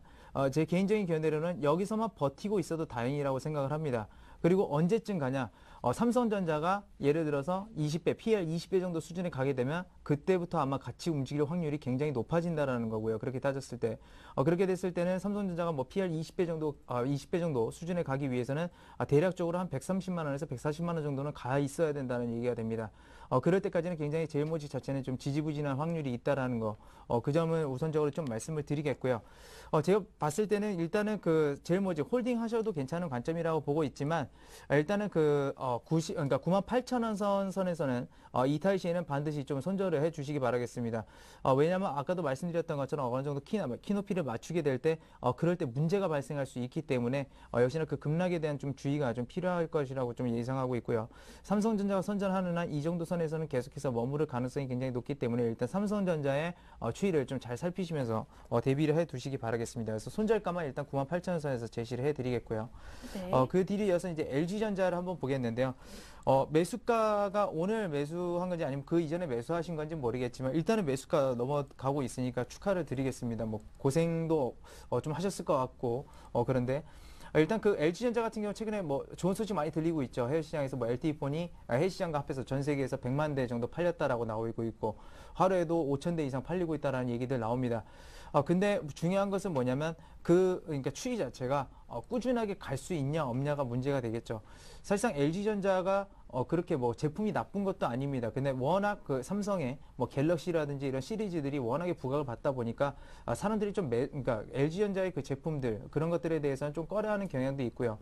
제 개인적인 견해로는 여기서만 버티고 있어도 다행이라고 생각을 합니다. 그리고 언제쯤 가냐? 삼성전자가 예를 들어서 20배, PL 20배 정도 수준에 가게 되면 그때부터 아마 같이 움직일 확률이 굉장히 높아진다라는 거고요. 그렇게 따졌을 때. 그렇게 됐을 때는 삼성전자가 뭐 PL 20배 정도 수준에 가기 위해서는 대략적으로 한 130만 원에서 140만 원 정도는 가 있어야 된다는 얘기가 됩니다. 그럴 때까지는 굉장히 제일모직 자체는 좀 지지부진한 확률이 있다라는 거. 그 점은 우선적으로 좀 말씀을 드리겠고요. 제가 봤을 때는 일단은 그 제일모직 홀딩 하셔도 괜찮은 관점이라고 보고 있지만 일단은 그러니까 98,000원 선에서는 이탈 시에는 반드시 좀 손절을 해 주시기 바라겠습니다. 왜냐하면 아까도 말씀드렸던 것처럼 어느 정도 키높이를 맞추게 될 때 그럴 때 문제가 발생할 수 있기 때문에 역시나 그 급락에 대한 좀 주의가 좀 필요할 것이라고 좀 예상하고 있고요. 삼성전자가 선전하는 한 이 정도 선에서는 계속해서 머무를 가능성이 굉장히 높기 때문에 일단 삼성전자의 추이를 좀 잘 살피시면서 대비를 해 두시기 바라겠습니다. 그래서 손절가만 일단 98,000원 선에서 제시를 해 드리겠고요. 네. 그 뒤로 이어서 이제 LG전자를 한번 보겠는데요. 매수가가 오늘 매수한 건지 아니면 그 이전에 매수하신 건지 모르겠지만 일단은 매수가 넘어가고 있으니까 축하를 드리겠습니다. 뭐 고생도 좀 하셨을 것 같고 그런데 일단 그 LG전자 같은 경우 최근에 뭐 좋은 소식 많이 들리고 있죠. 해외 시장에서 뭐 LTE폰이 해외 시장과 합해서 전 세계에서 100만 대 정도 팔렸다라고 나오고 있고 하루에도 5,000대 이상 팔리고 있다라는 얘기들 나옵니다. 근데 중요한 것은 뭐냐면 그러니까 추이 자체가 꾸준하게 갈 수 있냐 없냐가 문제가 되겠죠. 사실상 LG전자가 그렇게 뭐 제품이 나쁜 것도 아닙니다. 근데 워낙 그 삼성의 뭐 갤럭시라든지 이런 시리즈들이 워낙에 부각을 받다 보니까 사람들이 좀 그러니까 LG전자의 그 제품들 그런 것들에 대해서는 좀 꺼려하는 경향도 있고요.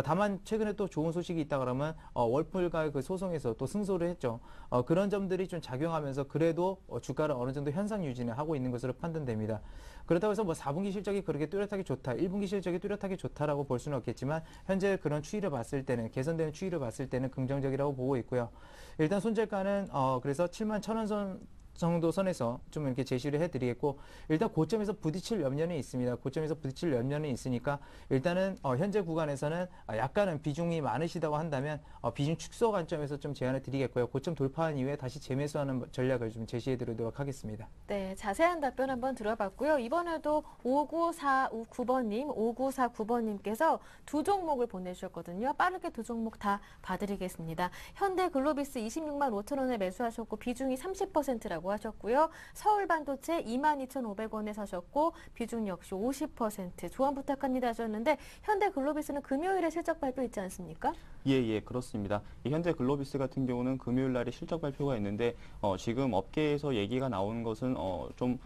다만 최근에 또 좋은 소식이 있다 그러면 월풀과의 그 소송에서 또 승소를 했죠. 그런 점들이 좀 작용하면서 그래도 주가를 어느 정도 현상 유지는 하고 있는 것으로 판단됩니다. 그렇다고 해서 뭐 4분기 실적이 그렇게 뚜렷하게 좋다, 1분기 실적이 뚜렷하게 좋다라고 볼 수는 없겠지만 현재 그런 추이를 봤을 때는 개선되는 추이를 봤을 때는 긍정적이라고 보고 있고요. 일단 손절가는 그래서 71,000원 선 정도 선에서 좀 이렇게 제시를 해드리겠고 일단 고점에서 부딪힐 염려는 있습니다. 고점에서 부딪힐 염려는 있으니까 일단은 현재 구간에서는 약간은 비중이 많으시다고 한다면 비중 축소 관점에서 좀 제안을 드리겠고요. 고점 돌파한 이후에 다시 재매수하는 전략을 좀 제시해 드리도록 하겠습니다. 네, 자세한 답변 한번 들어봤고요. 이번에도 5949번님, 5949번님께서 두 종목을 보내주셨거든요. 빠르게 두 종목 다 봐드리겠습니다. 현대글로비스 26만 5천 원에 매수하셨고 비중이 30%라고 하셨고요. 서울반도체 22,500원에 사셨고 비중 역시 50% 조언 부탁합니다 하셨는데 현대글로비스는 금요일에 실적 발표 있지 않습니까? 예, 그렇습니다. 이 현대글로비스 같은 경우는 금요일 날에 실적 발표가 있는데 지금 업계에서 얘기가 나오는 것은 좀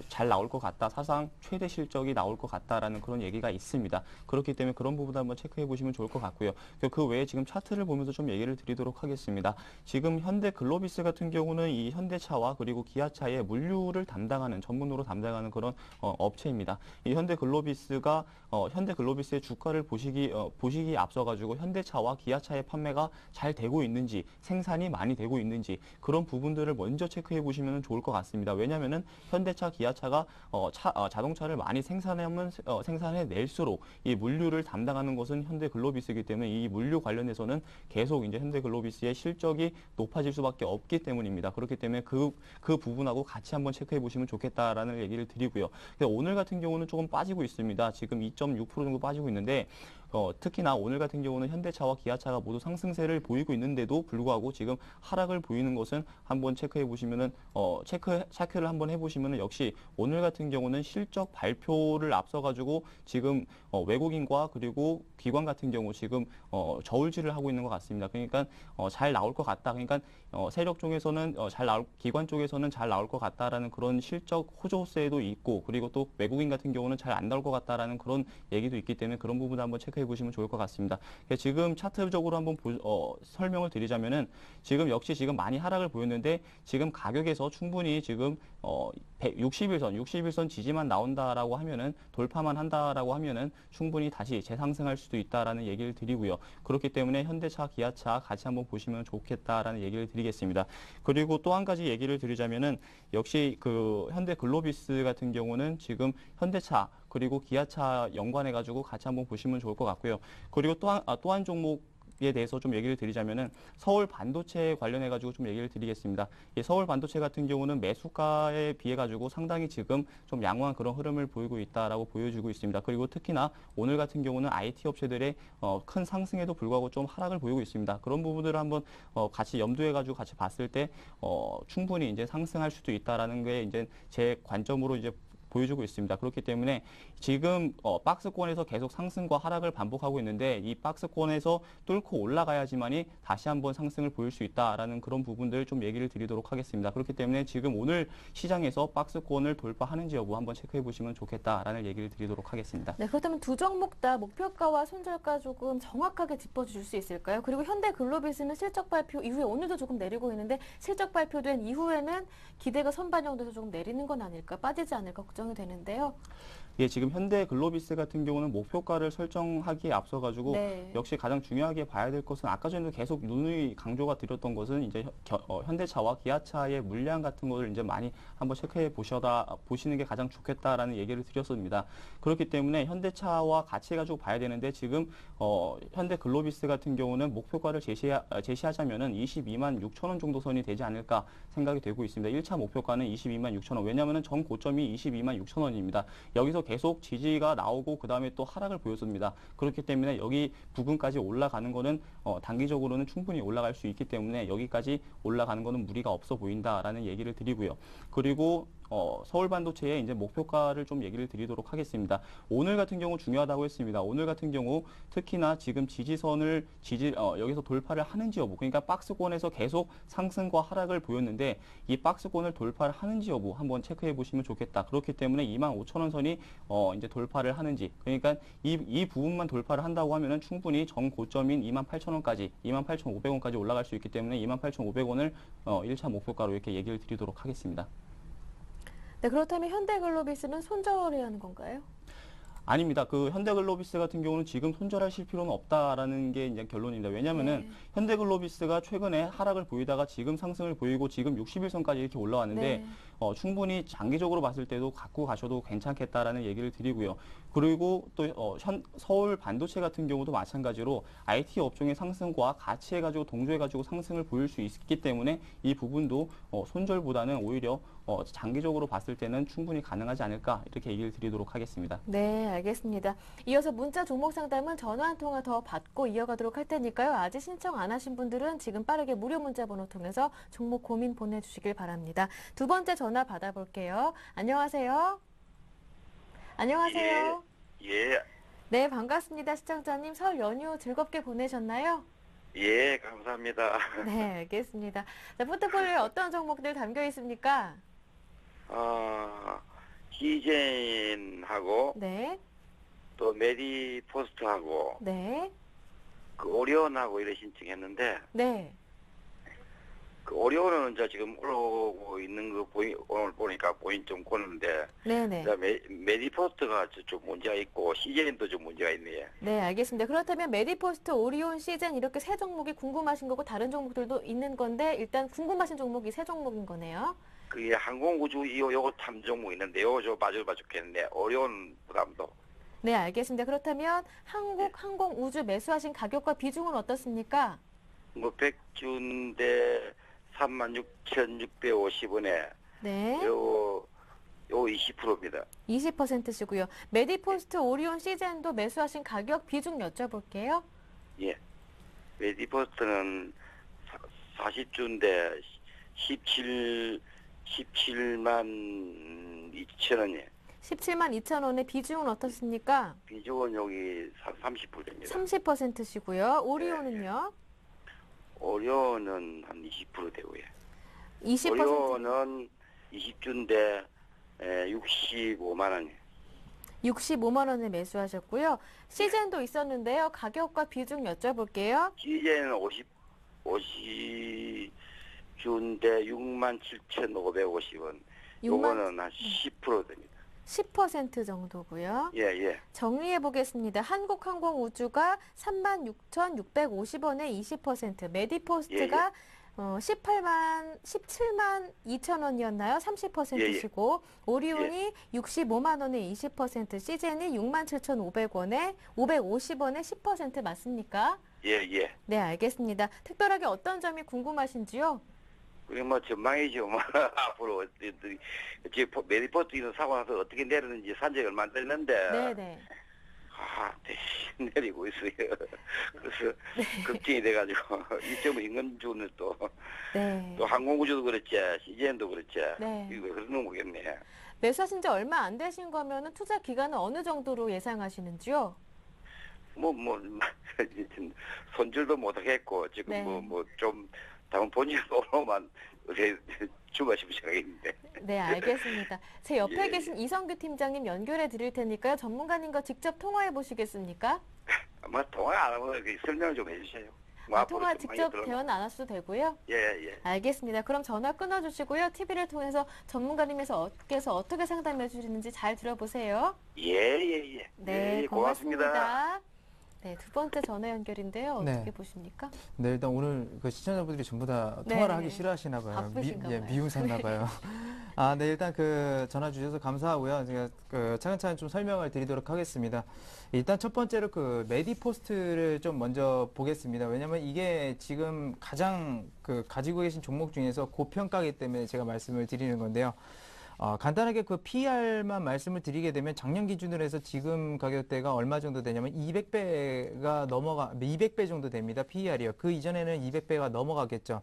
잘 나올 것 같다. 사상 최대 실적이 나올 것 같다라는 그런 얘기가 있습니다. 그렇기 때문에 그런 부분 한번 체크해 보시면 좋을 것 같고요. 그 외에 지금 차트를 보면서 좀 얘기를 드리도록 하겠습니다. 지금 현대글로비스 같은 경우는 이 현대차와 그리고 기아차의 물류를 담당하는 전문으로 담당하는 그런 업체입니다. 이 현대글로비스의 주가를 보시기 앞서 가지고 현대차와 기아차의 판매가 잘 되고 있는지 생산이 많이 되고 있는지 그런 부분들을 먼저 체크해 보시면 좋을 것 같습니다. 왜냐하면은 현대차, 기아차가 자동차를 많이 생산해낼수록 이 물류를 담당하는 것은 현대글로비스이기 때문에 이 물류 관련해서는 계속 이제 현대글로비스의 실적이 높아질 수밖에 없기 때문입니다. 그렇기 때문에 그 부분하고 같이 한번 체크해 보시면 좋겠다라는 얘기를 드리고요. 오늘 같은 경우는 조금 빠지고 있습니다. 지금 2.6% 정도 빠지고 있는데 특히나 오늘 같은 경우는 현대차와 기아차가 모두 상승세를 보이고 있는데도 불구하고 지금 하락을 보이는 것은 한번 체크해 보시면은 체크를 한번 해보시면은 역시 오늘 같은 경우는 실적 발표를 앞서 가지고 지금 외국인과 그리고 기관 같은 경우 지금 저울질을 하고 있는 것 같습니다. 그러니까 잘 나올 것 같다. 그러니까 세력 쪽에서는 기관 쪽에서는 잘 나올 것 같다라는 그런 실적 호조세도 있고 그리고 또 외국인 같은 경우는 잘 안 나올 것 같다라는 그런 얘기도 있기 때문에 그런 부분도 한번 체크해 체크해 보시면 좋을 것 같습니다. 지금 차트적으로 한번 설명을 드리자면은 지금 역시 지금 많이 하락을 보였는데 지금 가격에서 충분히 지금 60일선 지지만 나온다라고 하면은 돌파만 한다라고 하면은 충분히 다시 재상승할 수도 있다라는 얘기를 드리고요. 그렇기 때문에 현대차, 기아차 같이 한번 보시면 좋겠다라는 얘기를 드리겠습니다. 그리고 또 한 가지 얘기를 드리자면은 역시 그 현대 글로비스 같은 경우는 지금 현대차 그리고 기아차 연관해 가지고 같이 한번 보시면 좋을 것 같고요. 그리고 또 한 종목에 대해서 좀 얘기를 드리자면은 서울 반도체 관련해 가지고 좀 얘기를 드리겠습니다. 이 서울 반도체 같은 경우는 매수가에 비해 가지고 상당히 지금 좀 양호한 그런 흐름을 보이고 있다라고 보여주고 있습니다. 그리고 특히나 오늘 같은 경우는 IT 업체들의 큰 상승에도 불구하고 좀 하락을 보이고 있습니다. 그런 부분들을 한번 같이 염두해 가지고 같이 봤을 때 충분히 이제 상승할 수도 있다라는 게 이제 제 관점으로 이제 보여주고 있습니다. 그렇기 때문에 지금 박스권에서 계속 상승과 하락을 반복하고 있는데 이 박스권에서 뚫고 올라가야지만이 다시 한번 상승을 보일 수 있다라는 그런 부분들 좀 얘기를 드리도록 하겠습니다. 그렇기 때문에 지금 오늘 시장에서 박스권을 돌파하는지 여부 한번 체크해 보시면 좋겠다라는 얘기를 드리도록 하겠습니다. 네, 그렇다면 두 종목 다 목표가와 손절가 조금 정확하게 짚어주실 수 있을까요? 그리고 현대글로비스는 실적 발표 이후에 오늘도 조금 내리고 있는데 실적 발표된 이후에는 기대가 선반영돼서 조금 내리는 건 아닐까, 빠지지 않을까 걱정이 되는데요. 예, 지금 현대글로비스 같은 경우는 목표가를 설정하기에 앞서 가지고 네. 역시 가장 중요하게 봐야 될 것은 아까 전에도 계속 누누이 강조가 드렸던 것은 이제 현대차와 기아차의 물량 같은 것을 이제 많이 한번 체크해 보시는 게 가장 좋겠다라는 얘기를 드렸습니다. 그렇기 때문에 현대차와 같이 가지고 봐야 되는데 지금 현대글로비스 같은 경우는 목표가를 제시하자면은 22만 6천 원 정도 선이 되지 않을까 생각이 되고 있습니다. 1차 목표가는 22만 6천 원. 왜냐하면 전 고점이 22만 6천 원입니다. 여기서 계속 지지가 나오고 그 다음에 또 하락을 보였습니다. 그렇기 때문에 여기 부근까지 올라가는 거는 단기적으로는 충분히 올라갈 수 있기 때문에 여기까지 올라가는 거는 무리가 없어 보인다라는 얘기를 드리고요. 그리고 서울 반도체의 이제 목표가를 좀 얘기를 드리도록 하겠습니다. 오늘 같은 경우 중요하다고 했습니다. 오늘 같은 경우 특히나 지금 지지선을 여기서 돌파를 하는지 여부, 그러니까 박스권에서 계속 상승과 하락을 보였는데 이 박스권을 돌파를 하는지 여부 한번 체크해 보시면 좋겠다. 그렇기 때문에 25,000원 선이 이제 돌파를 하는지, 그러니까 이 부분만 돌파를 한다고 하면은 충분히 전 고점인 28,000원까지 28,500원까지 올라갈 수 있기 때문에 28,500원을 1차 목표가로 이렇게 얘기를 드리도록 하겠습니다. 네, 그렇다면 현대글로비스는 손절해야 하는 건가요? 아닙니다. 그 현대글로비스 같은 경우는 지금 손절하실 필요는 없다라는 게 이제 결론입니다. 왜냐하면은 네. 현대글로비스가 최근에 하락을 보이다가 지금 상승을 보이고 지금 60일선까지 이렇게 올라왔는데 네. 충분히 장기적으로 봤을 때도 갖고 가셔도 괜찮겠다라는 얘기를 드리고요. 그리고 또 서울 반도체 같은 경우도 마찬가지로 IT 업종의 상승과 같이 해가지고 동조해가지고 상승을 보일 수 있기 때문에 이 부분도 손절보다는 오히려 장기적으로 봤을 때는 충분히 가능하지 않을까 이렇게 얘기를 드리도록 하겠습니다. 네, 알겠습니다. 이어서 문자 종목 상담은 전화 한 통화 더 받고 이어가도록 할 테니까요. 아직 신청 안 하신 분들은 지금 빠르게 무료 문자 번호 통해서 종목 고민 보내주시길 바랍니다. 두 번째 전화 받아볼게요. 안녕하세요. 안녕하세요. 예, 네, 반갑습니다. 시청자님, 설 연휴 즐겁게 보내셨나요? 예, 감사합니다. 네, 알겠습니다. 자, 포트폴리오에 어떤 종목들 담겨 있습니까? 히젠하고 네, 또 메디포스트하고 네, 그 오리온하고 이래 신청했는데 네. 그 오리온은 이제 지금 올라오고 있는 거 오늘 보니까 보인 좀 보는데 네네. 메디포스트가 좀 문제가 있고 히젠도 좀 문제가 있네요. 네, 알겠습니다. 그렇다면 메디포스트, 오리온, 시젠 이렇게 세 종목이 궁금하신 거고 다른 종목들도 있는 건데 일단 궁금하신 종목이 세 종목인 거네요. 그게 항공우주 요거 탐 종목 있는데 요거 좀 맞아봐 좋겠는데 오리온 부담도 네, 알겠습니다. 그렇다면 한국 항공우주 매수하신 가격과 비중은 어떻습니까? 뭐 100주인데 36,650원에 네, 요 20%입니다. 20%시고요. 메디포스트, 오리온, 시젠도 매수하신 가격, 비중 여쭤볼게요. 예. 메디포스트는 40주인데 17만 2천 원이에요. 17만 2천 원의 비중은 어떻습니까? 비중은 여기 30%입니다. 30%시고요. 오리온은요? 오리온은 한 20% 되고요. 20%. 오리온은 20주인데 65만 원이에요. 65만 원에 매수하셨고요. 시즌도 있었는데요. 가격과 비중 여쭤볼게요. 시제는 50주인데 67,550원. 6만 요거는 한 10% 됩니다. 10% 정도고요. 예, 예. 정리해 보겠습니다. 한국항공우주가 36,650원에 20%, 메디포스트가 17만 2천 원이었나요? 30%시고 오리온이 65만 원에 20%, 시젠이 67,500원에 550원에 10% 맞습니까? 예, 예. 네, 알겠습니다. 특별하게 어떤 점이 궁금하신지요? 그리고 뭐 전망이죠. 뭐 앞으로 지금 메디포트 이런 사고 나서 어떻게 내리는지 산적이 얼마 안 됐는데 네네. 대신 내리고 있어요. 그래서 걱정이 돼가지고 이점은 임금주는 또 네. 항공우주도 그렇지, CGN도 그렇지. 네. 이거 그런 거겠네. 매수하신 지 얼마 안 되신 거면은 투자 기간은 어느 정도로 예상하시는지요? 손질도 못하겠고 지금 네. 좀 다음 본인으로만 주고 싶은 생각인데. 네, 알겠습니다. 제 옆에 예, 계신 이성규 팀장님 연결해 드릴 테니까요. 전문가님과 직접 통화해 보시겠습니까? 아마 통화 안 하고 설명을 좀 해주세요. 뭐 앞으로 통화 좀 많이 직접 들어가- 대화 나눴어도 되고요. 예, 예. 알겠습니다. 그럼 전화 끊어주시고요. TV를 통해서 전문가님께서 어떻게 상담해 주시는지 잘 들어보세요. 예, 예, 예. 네, 예, 고맙습니다. 네, 두 번째 전화 연결인데요. 네. 어떻게 보십니까? 네, 일단 오늘 그 시청자분들이 전부 다 네. 통화를 하기 싫어하시나 봐요. 바쁘신가 봐요. 미움받나 봐요. 아, 네, 일단 그 전화 주셔서 감사하고요. 제가 그 차근차근 좀 설명을 드리도록 하겠습니다. 일단 첫 번째로 그 메디포스트를 좀 먼저 보겠습니다. 왜냐면 이게 지금 가장 그 가지고 계신 종목 중에서 고평가이기 때문에 제가 말씀을 드리는 건데요. 간단하게 그 PER만 말씀을 드리게 되면 작년 기준으로 해서 지금 가격대가 얼마 정도 되냐면 200배 정도 됩니다. PER이요. 그 이전에는 200배가 넘어가겠죠.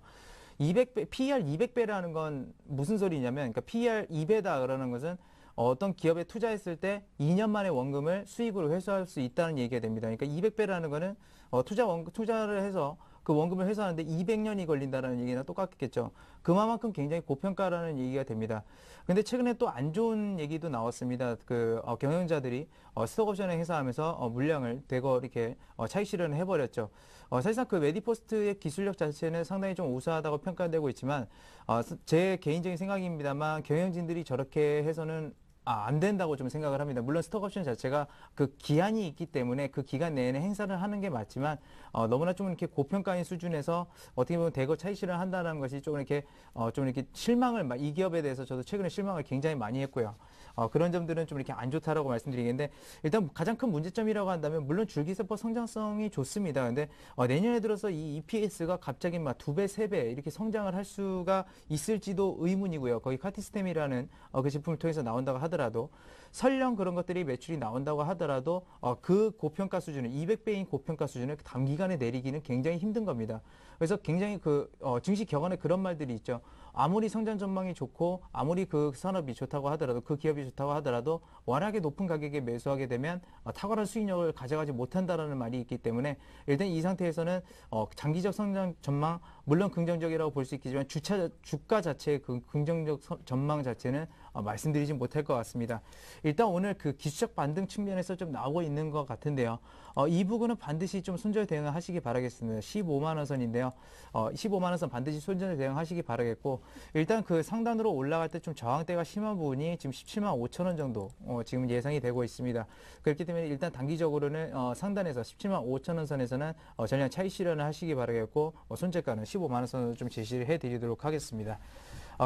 PER 200배라는 건 무슨 소리냐면, 그러니까 PER 2배다 그러는 것은 어떤 기업에 투자했을 때 2년 만에 원금을 수익으로 회수할 수 있다는 얘기가 됩니다. 그러니까 200배라는 거는 투자를 해서 그 원금을 회수하는데 200년이 걸린다는 얘기나 똑같겠죠. 그만큼 굉장히 고평가라는 얘기가 됩니다. 근데 최근에 또 안 좋은 얘기도 나왔습니다. 경영자들이 스톡옵션을 행사하면서 물량을 대거 이렇게 차익 실현을 해버렸죠. 사실상 그 메디포스트의 기술력 자체는 상당히 좀 우수하다고 평가되고 있지만 제 개인적인 생각입니다만 경영진들이 저렇게 해서는 안 된다고 좀 생각을 합니다. 물론 스톡옵션 자체가 그 기한이 있기 때문에 그 기간 내내 행사를 하는 게 맞지만 너무나 좀 이렇게 고평가인 수준에서 어떻게 보면 대거 차익 실현을 한다는 것이 좀 이렇게 실망을 이 기업에 대해서 저도 최근에 실망을 굉장히 많이 했고요. 그런 점들은 좀 이렇게 안 좋다라고 말씀드리겠는데 일단 가장 큰 문제점이라고 한다면 물론 줄기세포 성장성이 좋습니다. 근데 내년에 들어서 이 EPS가 갑자기 막 2배, 3배 이렇게 성장을 할 수가 있을지도 의문이고요. 거기 카티스템이라는 그 제품을 통해서 나온다고 하더라도 설령 그런 것들이 매출이 나온다고 하더라도 그 고평가 수준을 200배인 고평가 수준을 단기간에 내리기는 굉장히 힘든 겁니다. 그래서 굉장히 증시 격언에 그런 말들이 있죠. 아무리 성장 전망이 좋고 아무리 그 산업이 좋다고 하더라도 그 기업이 좋다고 하더라도 워낙에 높은 가격에 매수하게 되면 탁월한 수익력을 가져가지 못한다라는 말이 있기 때문에 일단 이 상태에서는 장기적 성장 전망 물론 긍정적이라고 볼 수 있겠지만 주가 자체의 그 긍정적 전망 자체는 말씀드리지 못할 것 같습니다. 일단 오늘 그 기술적 반등 측면에서 좀 나오고 있는 것 같은데요. 이 부분은 반드시 좀 손절 대응을 하시기 바라겠습니다. 15만 원 선인데요. 15만 원 선 반드시 손절 대응하시기 바라겠고 일단 그 상단으로 올라갈 때 좀 저항대가 심한 부분이 지금 17만 5천 원 정도 지금 예상이 되고 있습니다. 그렇기 때문에 일단 단기적으로는 상단에서 17만 5천 원 선에서는 전량 차익 실현을 하시기 바라겠고 손절가는 15만 원 선을 좀 제시를 해드리도록 하겠습니다.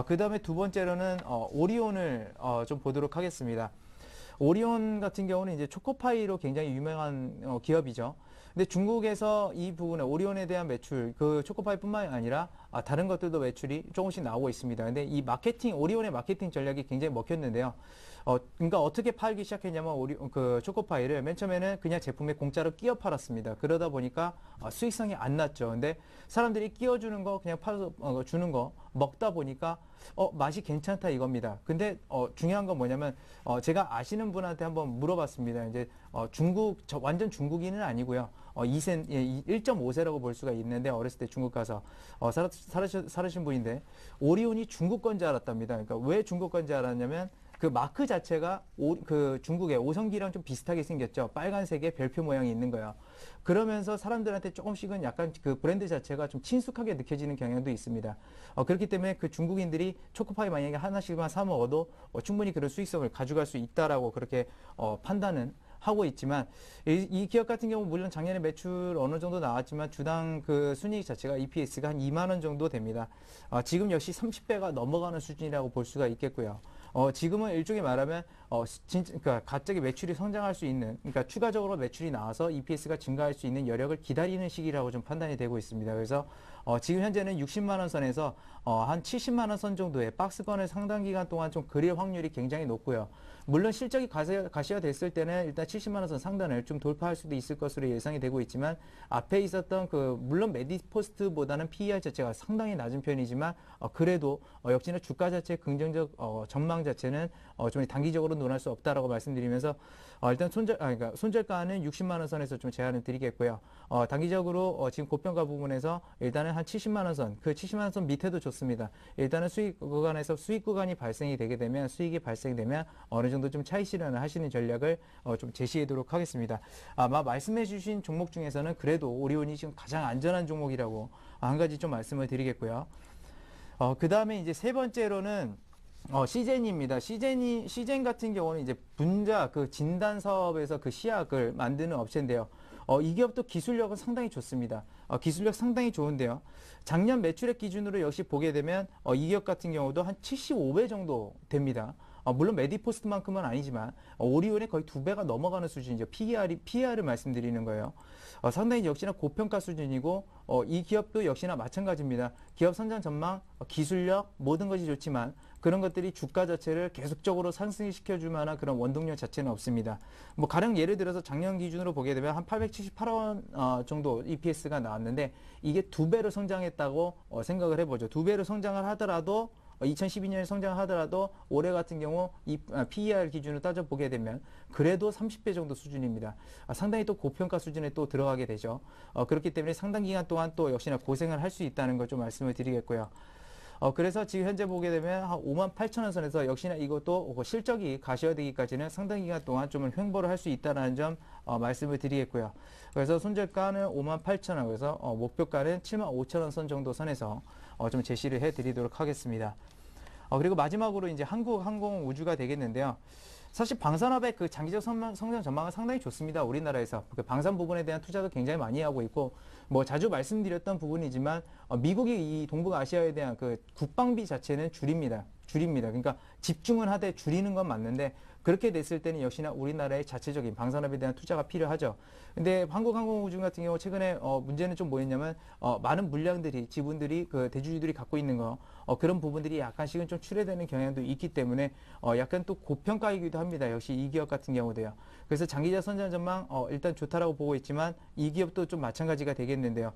그 다음에 두 번째로는 오리온을 좀 보도록 하겠습니다. 오리온 같은 경우는 이제 초코파이로 굉장히 유명한 기업이죠. 근데 중국에서 이 부분에 오리온에 대한 매출, 그 초코파이뿐만이 아니라 다른 것들도 매출이 조금씩 나오고 있습니다. 근데 이 오리온의 마케팅 전략이 굉장히 먹혔는데요. 그러니까 어떻게 팔기 시작했냐면 그 초코파이를 맨 처음에는 그냥 제품에 공짜로 끼워 팔았습니다. 그러다 보니까 수익성이 안 났죠. 근데 사람들이 끼워주는 거 그냥 주는 거 먹다 보니까 맛이 괜찮다 이겁니다. 근데 중요한 건 뭐냐면 제가 아시는 분한테 한번 물어봤습니다. 이제 완전 중국인은 아니고요. 1.5세라고 볼 수가 있는데 어렸을 때 중국 가서 살으신 분인데 오리온이 중국 건지 알았답니다. 그러니까 왜 중국 건지 알았냐면 그 마크 자체가 그 중국의 오성기랑 좀 비슷하게 생겼죠. 빨간색의 별표 모양이 있는 거예요. 그러면서 사람들한테 조금씩은 약간 그 브랜드 자체가 좀 친숙하게 느껴지는 경향도 있습니다. 그렇기 때문에 그 중국인들이 초코파이 만약에 하나씩만 사 먹어도 충분히 그런 수익성을 가져갈 수 있다라고 그렇게 판단은 하고 있지만 이 기업 같은 경우 물론 작년에 매출 어느 정도 나왔지만 주당 그 순이익 자체가 EPS가 한 2만 원 정도 됩니다. 지금 역시 30배가 넘어가는 수준이라고 볼 수가 있겠고요. 지금은 일종의 말하면 그러니까 갑자기 매출이 성장할 수 있는, 그러니까 추가적으로 매출이 나와서 EPS가 증가할 수 있는 여력을 기다리는 시기라고 좀 판단이 되고 있습니다. 그래서 지금 현재는 60만 원 선에서 한 70만 원 선 정도의 박스권을 상당 기간 동안 좀 그릴 확률이 굉장히 높고요. 물론 실적이 가시화됐을 때는 일단 70만 원 선 상단을 좀 돌파할 수도 있을 것으로 예상이 되고 있지만 앞에 있었던 그 물론 메디포스트보다는 PER 자체가 상당히 낮은 편이지만 그래도 역시나 주가 자체 긍정적 전망 자체는 좀 단기적으로 논할 수 없다라고 말씀드리면서 일단 그러니까 손절가는 60만 원 선에서 좀 제한을 드리겠고요. 단기적으로 지금 고평가 부분에서 일단은 한 70만 원 선, 그 70만 원 선 밑에도 좋습니다. 일단은 수익 구간에서 수익 구간이 발생이 되게 되면 수익이 발생되면 어느 정도 좀 차익 실현을 하시는 전략을 좀 제시하도록 하겠습니다. 아마 말씀해 주신 종목 중에서는 그래도 오리온이 지금 가장 안전한 종목이라고 한 가지 좀 말씀을 드리겠고요. 그 다음에 이제 세 번째로는 시젠입니다. 시젠 같은 경우는 이제 분자 그 진단 사업에서 그 시약을 만드는 업체인데요. 이 기업도 기술력은 상당히 좋습니다. 기술력 상당히 좋은데요. 작년 매출액 기준으로 역시 보게 되면 이 기업 같은 경우도 한 75배 정도 됩니다. 물론 메디포스트만큼은 아니지만 오리온의 거의 2배가 넘어가는 수준이죠. PER을 말씀드리는 거예요. 상당히 역시나 고평가 수준이고 이 기업도 역시나 마찬가지입니다. 기업 선전 전망, 기술력 모든 것이 좋지만 그런 것들이 주가 자체를 계속적으로 상승시켜줄 만한 그런 원동력 자체는 없습니다. 뭐 가령 예를 들어서 작년 기준으로 보게 되면 한 878원 정도 EPS가 나왔는데 이게 2배로 성장했다고 생각을 해보죠. 2배로 성장을 하더라도 2012년에 성장하더라도 올해 같은 경우 이 PER 기준으로 따져보게 되면 그래도 30배 정도 수준입니다. 상당히 또 고평가 수준에 또 들어가게 되죠. 그렇기 때문에 상당 기간 동안 또 역시나 고생을 할 수 있다는 걸 좀 말씀을 드리겠고요. 그래서 지금 현재 보게 되면 한 58,000원 선에서 역시나 이것도 실적이 가시화되기까지는 상당 기간 동안 좀 횡보를 할 수 있다는 점 말씀을 드리겠고요. 그래서 손절가는 58,000원, 그래서 목표가는 75,000원 선 정도 선에서 좀 제시를 해드리도록 하겠습니다. 그리고 마지막으로 이제 한국항공우주가 되겠는데요. 사실 방산업의 그 장기적 성장 전망은 상당히 좋습니다. 우리나라에서 그 방산 부분에 대한 투자도 굉장히 많이 하고 있고 뭐 자주 말씀드렸던 부분이지만 미국이 이 동북아시아에 대한 그 국방비 자체는 줄입니다. 그러니까 집중은 하되 줄이는 건 맞는데 그렇게 됐을 때는 역시나 우리나라의 자체적인 방산업에 대한 투자가 필요하죠. 근데 한국항공우주 같은 경우 최근에 문제는 좀 뭐였냐면 많은 물량들이 지분들이 그 대주주들이 갖고 있는 거 그런 부분들이 약간씩은 좀 출회되는 경향도 있기 때문에 약간 또 고평가이기도 합니다. 역시 이 기업 같은 경우도요. 그래서 장기적 선전 전망 일단 좋다라고 보고 있지만 이 기업도 좀 마찬가지가 되겠는데요.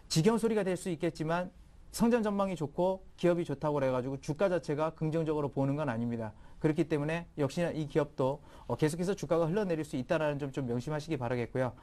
지겨운 소리가 될 수 있겠지만 성장 전망이 좋고 기업이 좋다고 그래가지고 주가 자체가 긍정적으로 보는 건 아닙니다. 그렇기 때문에 역시나 이 기업도 계속해서 주가가 흘러내릴 수 있다는 점 좀 명심하시기 바라겠고요.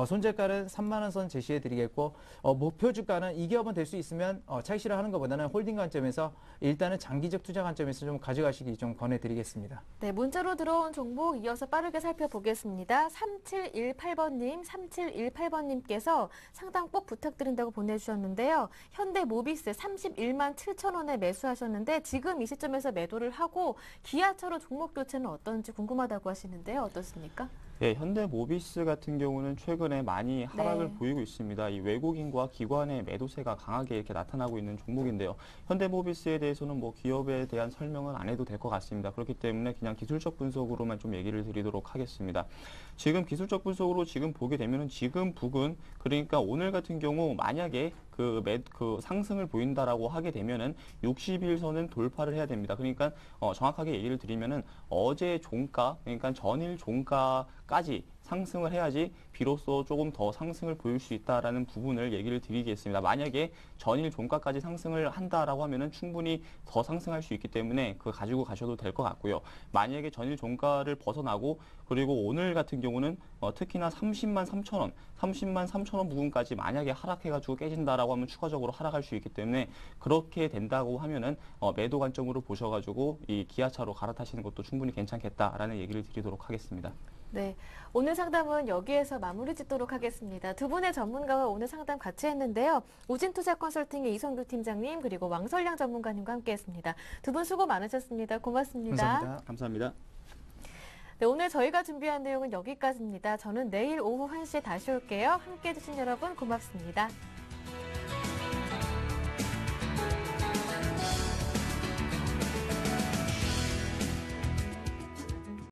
손절가는 3만 원 선 제시해 드리겠고 목표 주가는 이 기업은 될 수 있으면 차익 실현하는 것보다는 홀딩 관점에서 일단은 장기적 투자 관점에서 좀 가져가시기 좀 권해드리겠습니다. 네, 문자로 들어온 종목 이어서 빠르게 살펴보겠습니다. 3718번님께서 상담 꼭 부탁드린다고 보내주셨는데요. 현대모비스 31만 7천 원에 매수하셨는데 지금 이 시점에서 매도를 하고 기아처럼 종목 교체는 어떤지 궁금하다고 하시는데요. 어떻습니까? 예, 현대모비스 같은 경우는 최근에 많이 하락을 보이고 있습니다. 이 외국인과 기관의 매도세가 강하게 이렇게 나타나고 있는 종목인데요. 현대모비스에 대해서는 뭐 기업에 대한 설명은 안 해도 될 것 같습니다. 그렇기 때문에 그냥 기술적 분석으로만 좀 얘기를 드리도록 하겠습니다. 지금 기술적 분석으로 지금 보게 되면은 지금 부근, 그러니까 오늘 같은 경우 만약에 그 상승을 보인다라고 하게 되면은 60일선은 돌파를 해야 됩니다. 그러니까 정확하게 얘기를 드리면은 어제 종가, 그러니까 전일 종가 정도까지 상승을 해야지 비로소 조금 더 상승을 보일 수 있다라는 부분을 얘기를 드리겠습니다. 만약에 전일 종가까지 상승을 한다라고 하면은 충분히 더 상승할 수 있기 때문에 그거 가지고 가셔도 될 것 같고요. 만약에 전일 종가를 벗어나고 그리고 오늘 같은 경우는 특히나 30만 3천 원, 30만 3천 원 부분까지 만약에 하락해가지고 깨진다라고 하면 추가적으로 하락할 수 있기 때문에 그렇게 된다고 하면은 매도 관점으로 보셔가지고 이 기아차로 갈아타시는 것도 충분히 괜찮겠다라는 얘기를 드리도록 하겠습니다. 네, 오늘 상담은 여기에서 마무리 짓도록 하겠습니다. 두 분의 전문가와 오늘 상담 같이 했는데요. 우진투자 컨설팅의 이성규 팀장님 그리고 왕설량 전문가님과 함께했습니다. 두 분 수고 많으셨습니다. 고맙습니다. 감사합니다. 감사합니다. 네, 오늘 저희가 준비한 내용은 여기까지입니다. 저는 내일 오후 1시에 다시 올게요. 함께해 주신 여러분 고맙습니다.